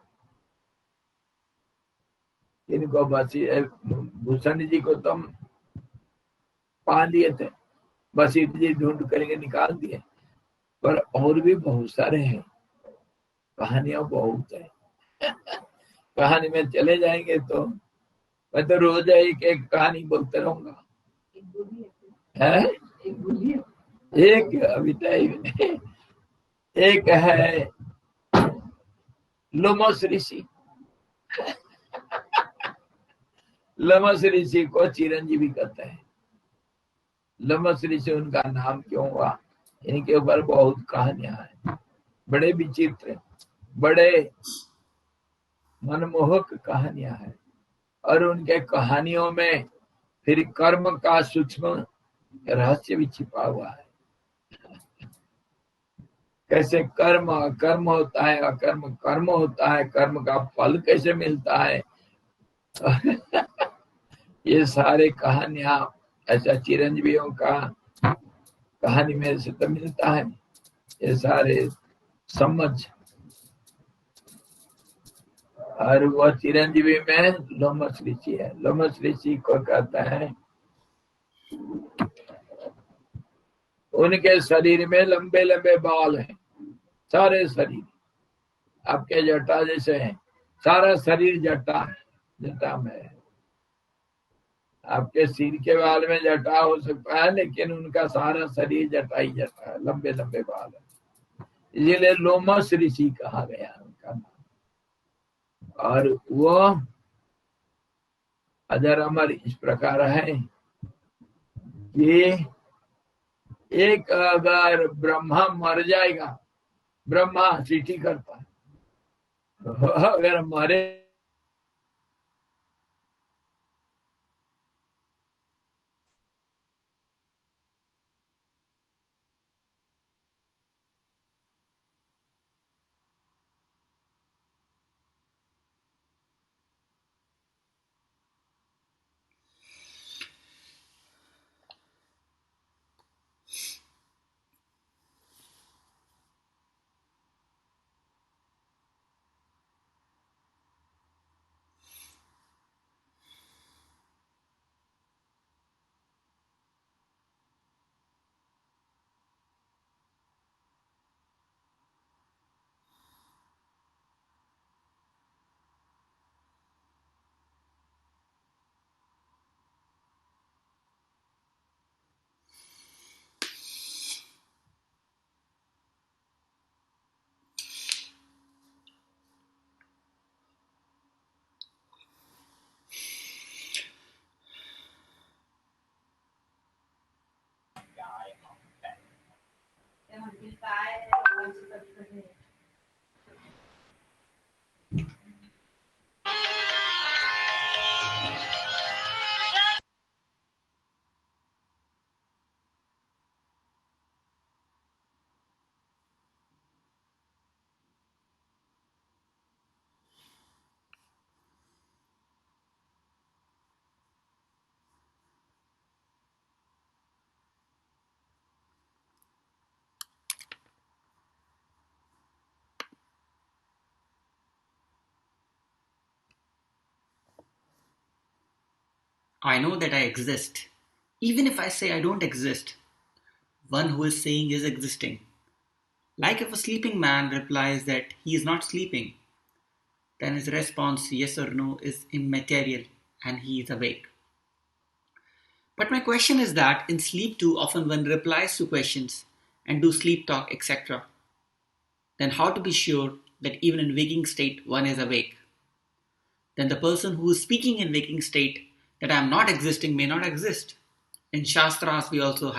इनको भूषण जी को तुम पा लिए थे, बसीर जी ढूंढ करके निकाल दिए, पर और भी बहुत सारे हैं, कहानियां बहुत है। कहानी में चले जाएंगे तो मैं तो रोज एक एक कहानी बोलते रहूंगा। है एक अभी एक है लोमस ऋषि। लोमस ऋषि को चिरंजीवी कहते हैं। लोमस ऋषि उनका नाम क्यों हुआ, इनके ऊपर बहुत कहानियां हैं, बड़े विचित्र, बड़े मनमोहक कहानियां हैं। और उनके कहानियों में फिर कर्म का सूक्ष्म रहस्य भी छिपा हुआ है। कैसे कर्म अकर्म होता है, अकर्म कर्म होता है, कर्म का फल कैसे मिलता है। ये सारे कहानियां ऐसा चिरंजीवियों का कहानी में से तो मिलता है, ये सारे समझ। और वो चिरंजीवी में लोमस ऋषि है। लोमस ऋषि को कहता है, उनके शरीर में लंबे लंबे बाल हैं, सारे शरीर आपके जटा जैसे हैं, सारा शरीर जटा है, जटा में है। आपके सिर के बाल में जटा हो सकता है, लेकिन उनका सारा शरीर जटा ही जटा है, लंबे लंबे बाल है, इसीलिए लोमस ऋषि कहा गया उनका नाम। और वो अजर अमर इस प्रकार है कि एक अगर ब्रह्मा मर जाएगा, ब्रह्मा सृष्टि करता है, तो अगर मरे I know that I exist. Even if I say I don't exist, one who is saying is existing. Like if a sleeping man replies that he is not sleeping, then his response, yes or no, is immaterial and he is awake. But my question is that in sleep too, often one replies to questions and do sleep talk, etc. Then how to be sure that even in waking state one is awake? Then the person who is speaking in waking state that I am not existing may not exist. In Shastras we also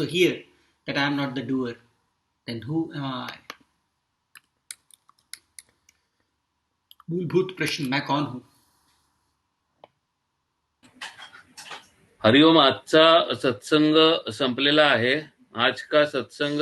hear that I am not the doer. Then who am I? मूलभूत प्रश्न, मैं कौन हूं? हरिओम. आजचा सत्संग संपलेला आहे. आज का सत्संग